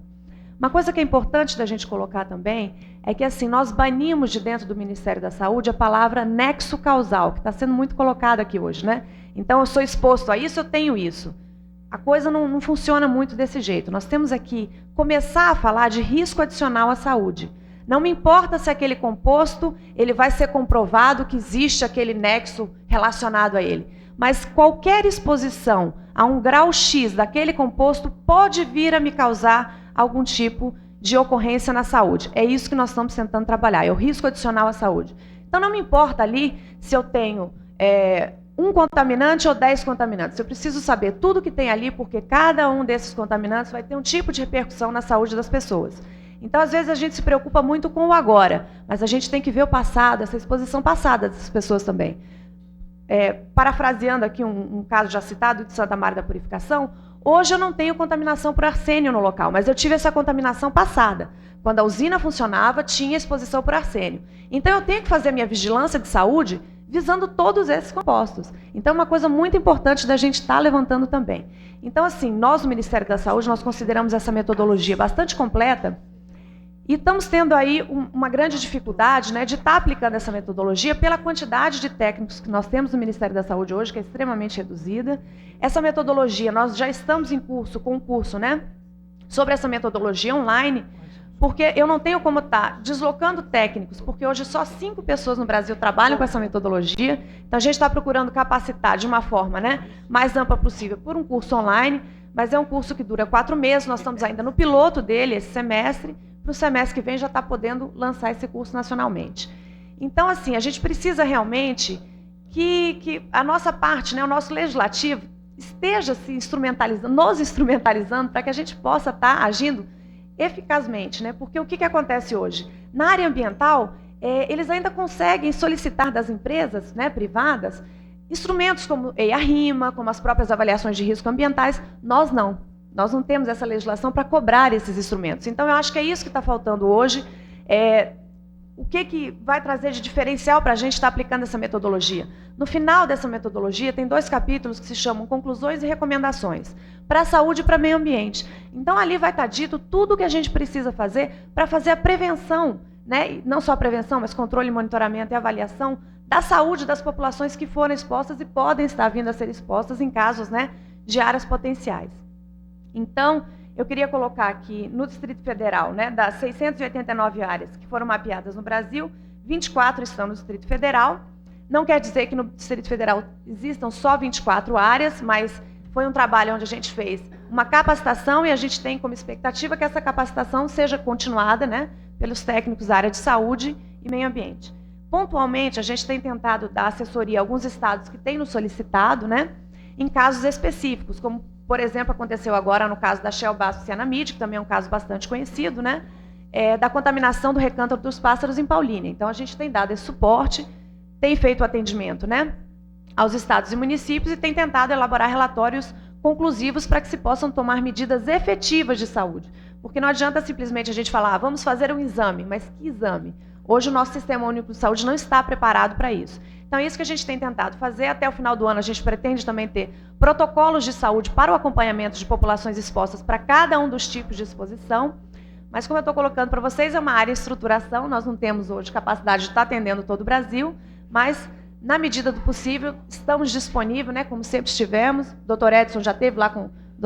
Uma coisa que é importante da gente colocar também é que assim, nós banimos de dentro do Ministério da Saúde a palavra nexo causal, que está sendo muito colocada aqui hoje, né? Então eu sou exposto a isso, eu tenho isso. A coisa não funciona muito desse jeito. Nós temos aqui começar a falar de risco adicional à saúde. Não me importa se aquele composto ele vai ser comprovado que existe aquele nexo relacionado a ele, mas qualquer exposição a um grau X daquele composto pode vir a me causar algum tipo de ocorrência na saúde. É isso que nós estamos tentando trabalhar, é o risco adicional à saúde. Então não me importa ali se eu tenho um contaminante ou 10 contaminantes. Eu preciso saber tudo que tem ali, porque cada um desses contaminantes vai ter um tipo de repercussão na saúde das pessoas. Então, às vezes, a gente se preocupa muito com o agora, mas a gente tem que ver o passado, essa exposição passada dessas pessoas também. Parafraseando aqui um caso já citado de Santa Maria da Purificação, hoje eu não tenho contaminação por arsênio no local, mas eu tive essa contaminação passada. Quando a usina funcionava, tinha exposição por arsênio. Então, eu tenho que fazer minha vigilância de saúde visando todos esses compostos. Então, é uma coisa muito importante da gente estar levantando também. Então, assim, nós, no Ministério da Saúde, nós consideramos essa metodologia bastante completa e estamos tendo aí uma grande dificuldade, né, de estar aplicando essa metodologia pela quantidade de técnicos que nós temos no Ministério da Saúde hoje, que é extremamente reduzida. Essa metodologia, nós já estamos em curso, com um curso, né, sobre essa metodologia online, porque eu não tenho como estar deslocando técnicos, porque hoje só 5 pessoas no Brasil trabalham com essa metodologia, então a gente está procurando capacitar de uma forma, né, mais ampla possível por um curso online, mas é um curso que dura 4 meses, nós estamos ainda no piloto dele esse semestre, para o semestre que vem já está podendo lançar esse curso nacionalmente. Então, assim, a gente precisa realmente que a nossa parte, né, o nosso legislativo, esteja se instrumentalizando, nos instrumentalizando, para que a gente possa estar agindo eficazmente, né? Porque o que acontece hoje? Na área ambiental, eles ainda conseguem solicitar das empresas, né, privadas instrumentos como EIA-RIMA, como as próprias avaliações de risco ambientais. Nós não. Nós não temos essa legislação para cobrar esses instrumentos. Então, eu acho que é isso que está faltando hoje. O que vai trazer de diferencial para a gente estar aplicando essa metodologia? No final dessa metodologia, tem 2 capítulos que se chamam Conclusões e Recomendações, para a saúde e para o meio ambiente. Então, ali vai estar dito tudo o que a gente precisa fazer para fazer a prevenção, né? E não só a prevenção, mas controle, monitoramento e avaliação da saúde das populações que foram expostas e podem estar vindo a ser expostas em casos, né, de áreas potenciais. Então, eu queria colocar aqui no Distrito Federal, né, das 689 áreas que foram mapeadas no Brasil, 24 estão no Distrito Federal. Não quer dizer que no Distrito Federal existam só 24 áreas, mas foi um trabalho onde a gente fez uma capacitação e a gente tem como expectativa que essa capacitação seja continuada, né, pelos técnicos da área de saúde e meio ambiente. Pontualmente, a gente tem tentado dar assessoria a alguns estados que têm nos solicitado, né, em casos específicos, como, por exemplo, aconteceu agora no caso da Shell Basso Cianamide, que também é um caso bastante conhecido, né, da contaminação do recântaro dos pássaros em Paulínia. Então, a gente tem dado esse suporte, tem feito o atendimento, né, aos estados e municípios e tem tentado elaborar relatórios conclusivos para que se possam tomar medidas efetivas de saúde. Porque não adianta simplesmente a gente falar, vamos fazer um exame, mas que exame? Hoje o nosso Sistema Único de Saúde não está preparado para isso. Então é isso que a gente tem tentado fazer. Até o final do ano a gente pretende também ter protocolos de saúde para o acompanhamento de populações expostas para cada um dos tipos de exposição. Mas como eu estou colocando para vocês, é uma área de estruturação, nós não temos hoje capacidade de estar atendendo todo o Brasil, mas na medida do possível estamos disponíveis, né, como sempre estivemos. O Dr. Edson já esteve lá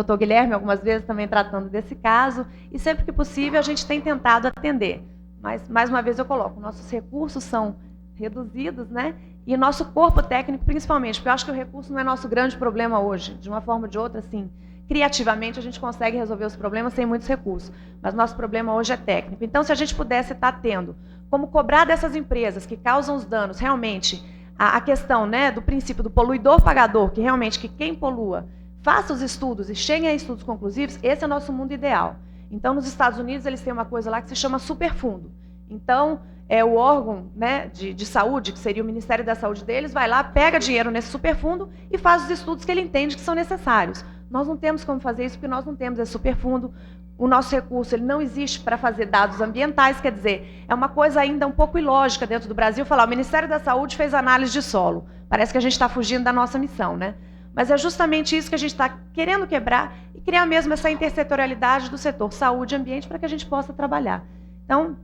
Dr. Guilherme algumas vezes também tratando desse caso, e sempre que possível a gente tem tentado atender. Mas, mais uma vez eu coloco, nossos recursos são reduzidos, né? E nosso corpo técnico, principalmente, porque eu acho que o recurso não é nosso grande problema hoje. De uma forma ou de outra, assim, criativamente a gente consegue resolver os problemas sem muitos recursos. Mas nosso problema hoje é técnico. Então, se a gente pudesse estar tendo como cobrar dessas empresas que causam os danos, realmente, a questão, né, do princípio do poluidor-pagador, que realmente que quem polua faça os estudos e chegue a estudos conclusivos, esse é o nosso mundo ideal. Então, nos Estados Unidos, eles têm uma coisa lá que se chama superfundo. Então, o órgão, né, de saúde, que seria o Ministério da Saúde deles, vai lá, pega dinheiro nesse superfundo e faz os estudos que ele entende que são necessários. Nós não temos como fazer isso porque nós não temos esse superfundo. O nosso recurso ele não existe para fazer dados ambientais, quer dizer, é uma coisa ainda um pouco ilógica dentro do Brasil falar o Ministério da Saúde fez análise de solo. Parece que a gente está fugindo da nossa missão, né? Mas é justamente isso que a gente está querendo quebrar e criar mesmo essa intersetorialidade do setor saúde e ambiente para que a gente possa trabalhar. Então,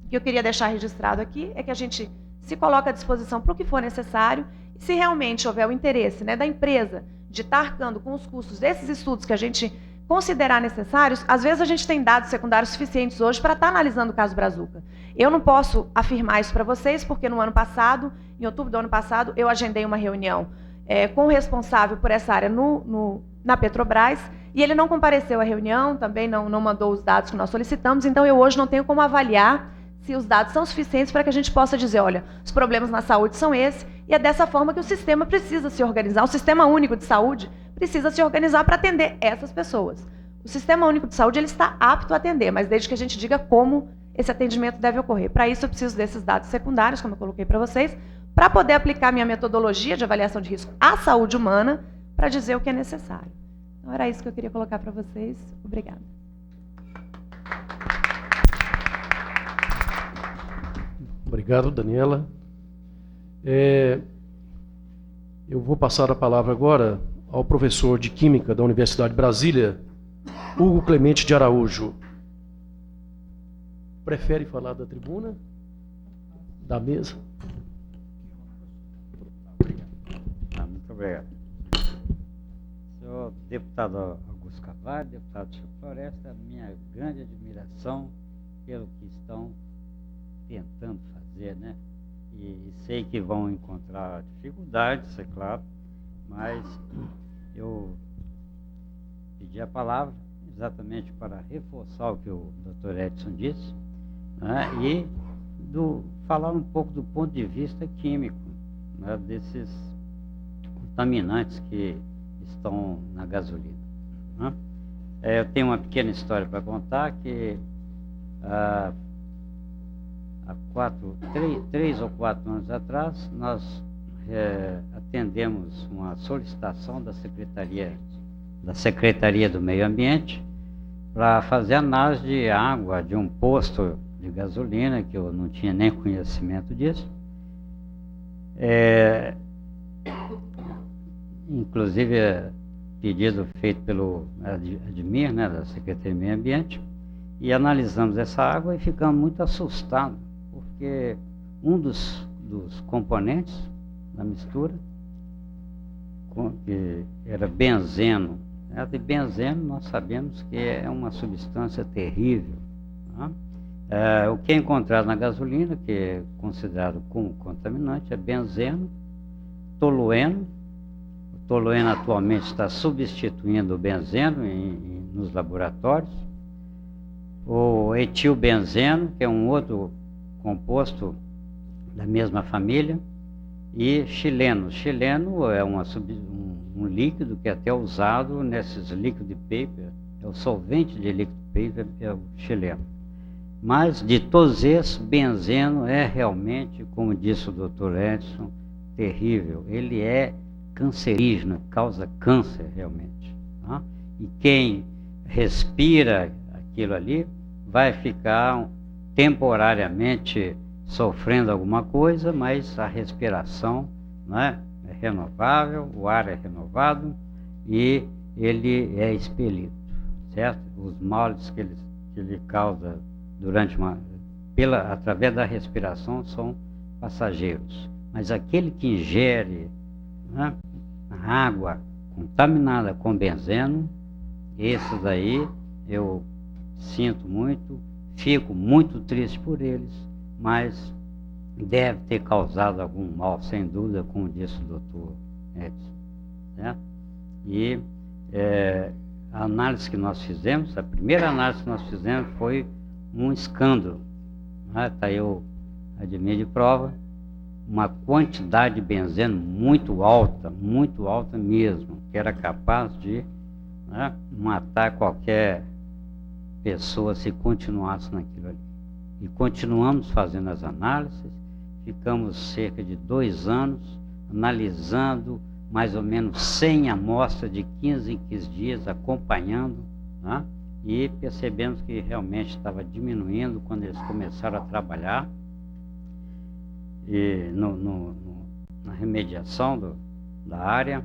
o que eu queria deixar registrado aqui é que a gente se coloca à disposição para o que for necessário e se realmente houver o interesse, né, da empresa de estar arcando com os custos desses estudos que a gente considerar necessários, às vezes a gente tem dados secundários suficientes hoje para estar analisando o caso Brazuca. Eu não posso afirmar isso para vocês, porque no ano passado, em outubro do ano passado, eu agendei uma reunião com o responsável por essa área na Petrobras, e ele não compareceu à reunião, também não mandou os dados que nós solicitamos, então eu hoje não tenho como avaliar se os dados são suficientes para que a gente possa dizer, olha, os problemas na saúde são esses, e é dessa forma que o sistema precisa se organizar, o Sistema Único de Saúde precisa se organizar para atender essas pessoas. O Sistema Único de Saúde ele está apto a atender, mas desde que a gente diga como esse atendimento deve ocorrer. Para isso eu preciso desses dados secundários, como eu coloquei para vocês, para poder aplicar minha metodologia de avaliação de risco à saúde humana, para dizer o que é necessário. Então era isso que eu queria colocar para vocês. Obrigada. Obrigado, Daniela. Eu vou passar a palavra agora ao professor de Química da Universidade de Brasília, Hugo Clemente de Araújo. Prefere falar da tribuna? Da mesa? Muito obrigado. Senhor deputado Augusto Carvalho, deputado Chico Floresta, minha grande admiração pelo que estão tentando fazer, né? E sei que vão encontrar dificuldades, é claro, mas eu pedi a palavra exatamente para reforçar o que o Dr. Edson disse, né? E falar um pouco do ponto de vista químico, né, desses contaminantes que estão na gasolina, né? Eu tenho uma pequena história para contar que há 3 ou 4 anos atrás nós atendemos uma solicitação da Secretaria do Meio Ambiente para fazer análise de água de um posto de gasolina, que eu não tinha nem conhecimento disso. Inclusive, pedido feito pelo Admir, né, da Secretaria do Meio Ambiente, e analisamos essa água e ficamos muito assustados, porque um dos componentes da mistura, que era benzeno, e benzeno nós sabemos que é uma substância terrível, tá? O que é encontrado na gasolina, que é considerado como contaminante, é benzeno, tolueno. O tolueno atualmente está substituindo o benzeno nos laboratórios. O etilbenzeno, que é um outro composto da mesma família, e xileno. Xileno é um líquido que é até usado nesses liquid paper, é o solvente de liquid paper, é o xileno. Mas de todos esses, benzeno é realmente, como disse o Dr. Edson, terrível. Ele é cancerígeno, causa câncer realmente, tá? E quem respira aquilo ali vai ficar temporariamente sofrendo alguma coisa, mas a respiração, né, é renovável, o ar é renovado e ele é expelido, certo? Os males que ele causa através da respiração são passageiros, mas aquele que ingere, né, água contaminada com benzeno Esses daí eu sinto muito, fico muito triste por eles, mas deve ter causado algum mal, sem dúvida, como disse o doutor Edson, né? E a análise que nós fizemos, a primeira análise que nós fizemos foi um escândalo, né? Tá aí o admin de prova, uma quantidade de benzeno muito alta mesmo, que era capaz de, né, matar qualquer pessoa se continuasse naquilo ali. E continuamos fazendo as análises, ficamos cerca de 2 anos analisando mais ou menos 100 amostras de 15 em 15 dias, acompanhando, né, e percebemos que realmente estava diminuindo quando eles começaram a trabalhar e na remediação da área,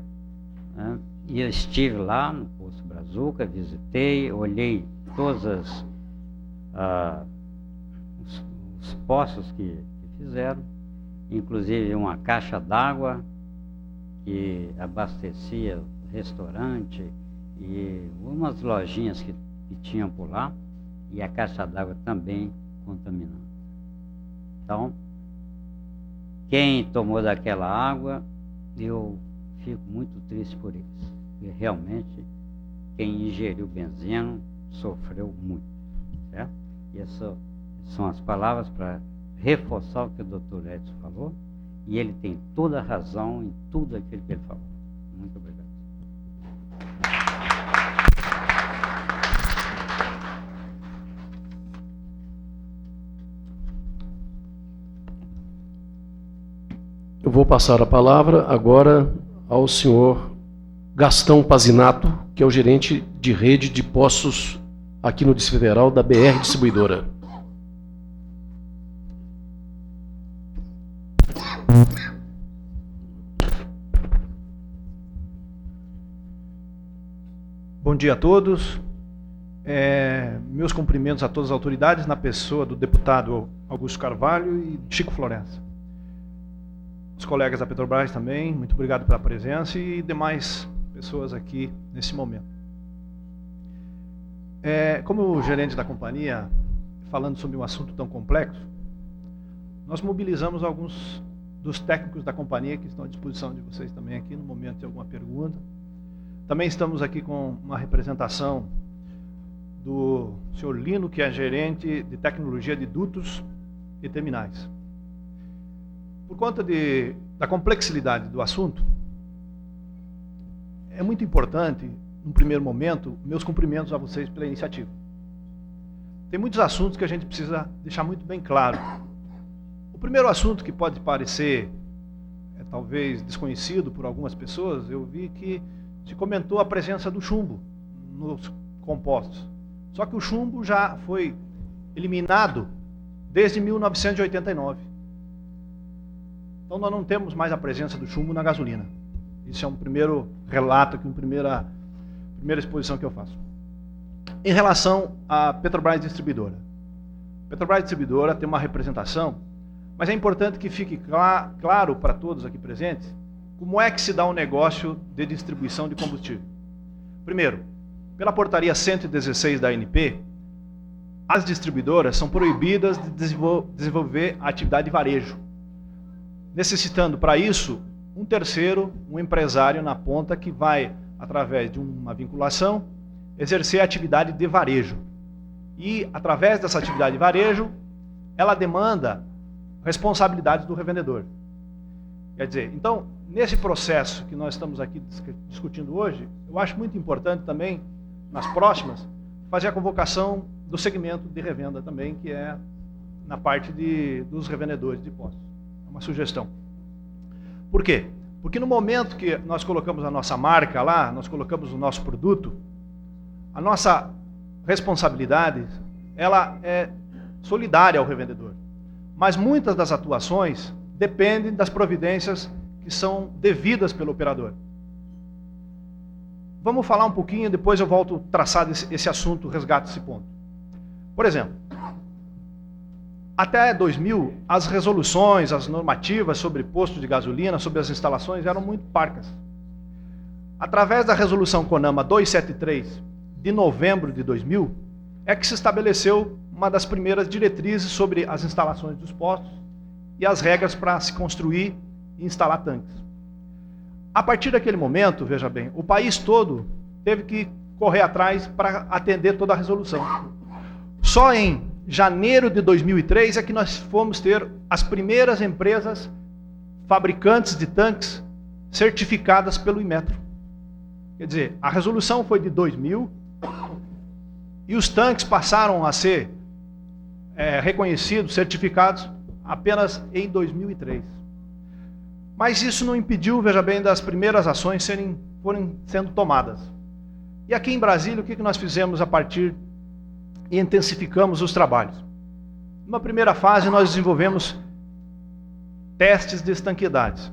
né? E eu estive lá no Poço Brazuca, visitei, olhei todos os poços que fizeram, inclusive uma caixa d'água que abastecia o restaurante e umas lojinhas que tinham por lá, e a caixa d'água também contaminada. Então, quem tomou daquela água, eu fico muito triste por eles. E realmente, quem ingeriu benzeno sofreu muito, certo? E essas são as palavras para reforçar o que o doutor Edson falou, e ele tem toda a razão em tudo aquilo que ele falou. Muito obrigado. Eu vou passar a palavra agora ao senhor Gastão Pazinato, que é o gerente de rede de postos aqui no Distrito Federal da BR Distribuidora. Bom dia a todos. Meus cumprimentos a todas as autoridades, na pessoa do deputado Augusto Carvalho e Chico Florença. Os colegas da Petrobras também, muito obrigado pela presença, e demais pessoas aqui nesse momento. Como gerente da companhia, falando sobre um assunto tão complexo, nós mobilizamos alguns dos técnicos da companhia que estão à disposição de vocês também aqui, no momento de alguma pergunta. Também estamos aqui com uma representação do senhor Lino, que é gerente de tecnologia de dutos e terminais. Por conta da complexidade do assunto, é muito importante, no primeiro momento, meus cumprimentos a vocês pela iniciativa. Tem muitos assuntos que a gente precisa deixar muito bem claro. O primeiro assunto, que pode parecer talvez desconhecido por algumas pessoas, eu vi que se comentou a presença do chumbo nos compostos. Só que o chumbo já foi eliminado desde 1989. Então nós não temos mais a presença do chumbo na gasolina. Isso é um primeiro relato, aqui, uma primeira exposição que eu faço. Em relação à Petrobras Distribuidora. A Petrobras Distribuidora tem uma representação, mas é importante que fique claro para todos aqui presentes como é que se dá um negócio de distribuição de combustível. Primeiro, pela portaria 116 da ANP, as distribuidoras são proibidas de desenvolver a atividade de varejo, necessitando para isso um terceiro, um empresário na ponta que vai, através de uma vinculação, exercer a atividade de varejo. E, através dessa atividade de varejo, ela demanda responsabilidades do revendedor. Quer dizer, então, nesse processo que nós estamos aqui discutindo hoje, eu acho muito importante também, nas próximas, fazer a convocação do segmento de revenda também, que é na parte dos revendedores de postos. É uma sugestão. Por quê? Porque no momento que nós colocamos a nossa marca lá, nós colocamos o nosso produto, a nossa responsabilidade, ela é solidária ao revendedor. Mas muitas das atuações dependem das providências que são devidas pelo operador. Vamos falar um pouquinho, depois eu volto a traçar esse assunto, resgato esse ponto. Por exemplo, até 2000, as resoluções, as normativas sobre postos de gasolina, sobre as instalações, eram muito parcas. Através da resolução CONAMA 273, de novembro de 2000, é que se estabeleceu uma das primeiras diretrizes sobre as instalações dos postos e as regras para se construir e instalar tanques. A partir daquele momento, veja bem, o país todo teve que correr atrás para atender toda a resolução. Só em janeiro de 2003 é que nós fomos ter as primeiras empresas fabricantes de tanques certificadas pelo Inmetro. Quer dizer, a resolução foi de 2000 e os tanques passaram a ser reconhecidos, certificados, apenas em 2003. Mas isso não impediu, veja bem, das primeiras ações forem sendo tomadas. E aqui em Brasília, o que nós fizemos a partir e intensificamos os trabalhos? Numa primeira fase, nós desenvolvemos testes de estanqueidades.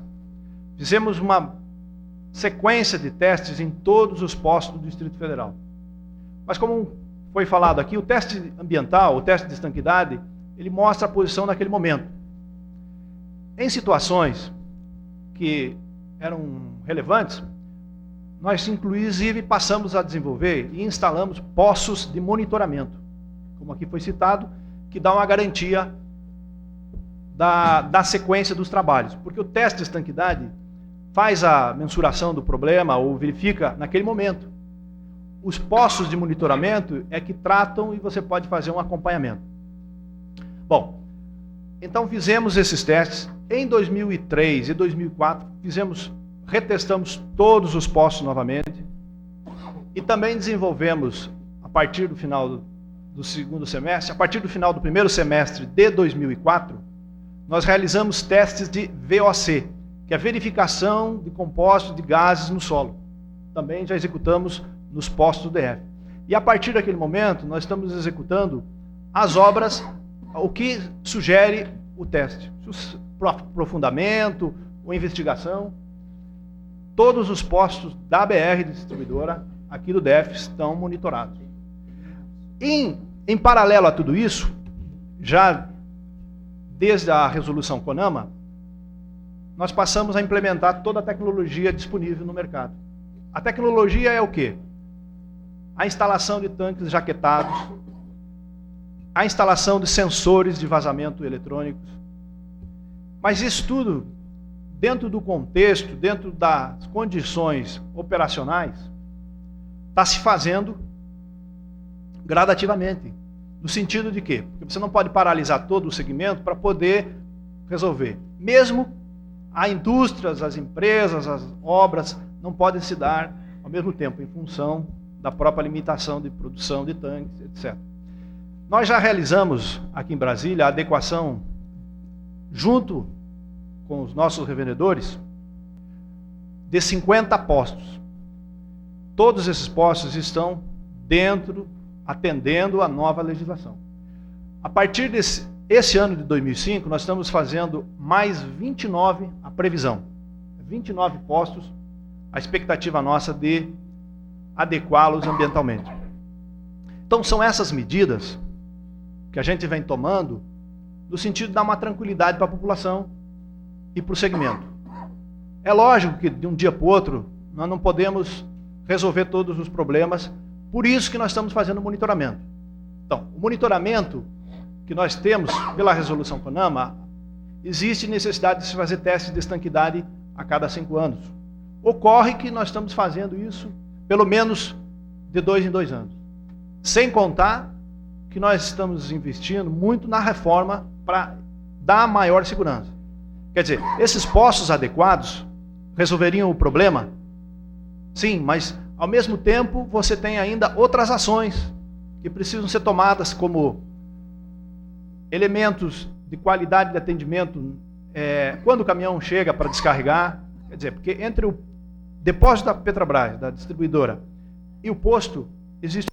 Fizemos uma sequência de testes em todos os postos do Distrito Federal. Mas como foi falado aqui, o teste ambiental, o teste de estanqueidade, ele mostra a posição naquele momento. Em situações que eram relevantes, nós inclusive passamos a desenvolver e instalamos poços de monitoramento, como aqui foi citado, que dá uma garantia da sequência dos trabalhos. Porque o teste de estanqueidade faz a mensuração do problema ou verifica naquele momento. Os poços de monitoramento é que tratam e você pode fazer um acompanhamento. Bom, então fizemos esses testes. Em 2003 e 2004, retestamos todos os poços novamente e também desenvolvemos, a partir do final do segundo semestre, a partir do final do primeiro semestre de 2004, nós realizamos testes de VOC, que é a verificação de compostos de gases no solo. Também já executamos nos postos do DF. E a partir daquele momento, nós estamos executando as obras, o que sugere o teste. Aprofundamento ou investigação. Todos os postos da BR distribuidora aqui do DF estão monitorados. Em paralelo a tudo isso, já desde a resolução CONAMA, nós passamos a implementar toda a tecnologia disponível no mercado. A tecnologia é o quê? A instalação de tanques jaquetados, a instalação de sensores de vazamento eletrônicos. Mas isso tudo, dentro do contexto, dentro das condições operacionais, está se fazendo gradativamente. No sentido de quê? Porque você não pode paralisar todo o segmento para poder resolver. Mesmo as indústrias, as empresas, as obras não podem se dar ao mesmo tempo, em função da própria limitação de produção de tanques, etc. Nós já realizamos aqui em Brasília a adequação, junto com os nossos revendedores, de 50 postos. Todos esses postos estão atendendo a nova legislação. A partir desse ano de 2005, nós estamos fazendo mais 29, a previsão, 29 postos, a expectativa nossa de adequá-los ambientalmente. Então são essas medidas que a gente vem tomando no sentido de dar uma tranquilidade para a população e para o segmento. É lógico que de um dia para o outro nós não podemos resolver todos os problemas, por isso que nós estamos fazendo o monitoramento. Então, o monitoramento que nós temos pela resolução CONAMA, existe necessidade de se fazer testes de estanqueidade a cada 5 anos. Ocorre que nós estamos fazendo isso pelo menos de 2 em 2 anos. Sem contar que nós estamos investindo muito na reforma para dar maior segurança. Quer dizer, esses postos adequados resolveriam o problema? Sim, mas ao mesmo tempo você tem ainda outras ações que precisam ser tomadas, como elementos de qualidade de atendimento quando o caminhão chega para descarregar. Quer dizer, porque entre o depósito da Petrobras, da distribuidora, e o posto, existe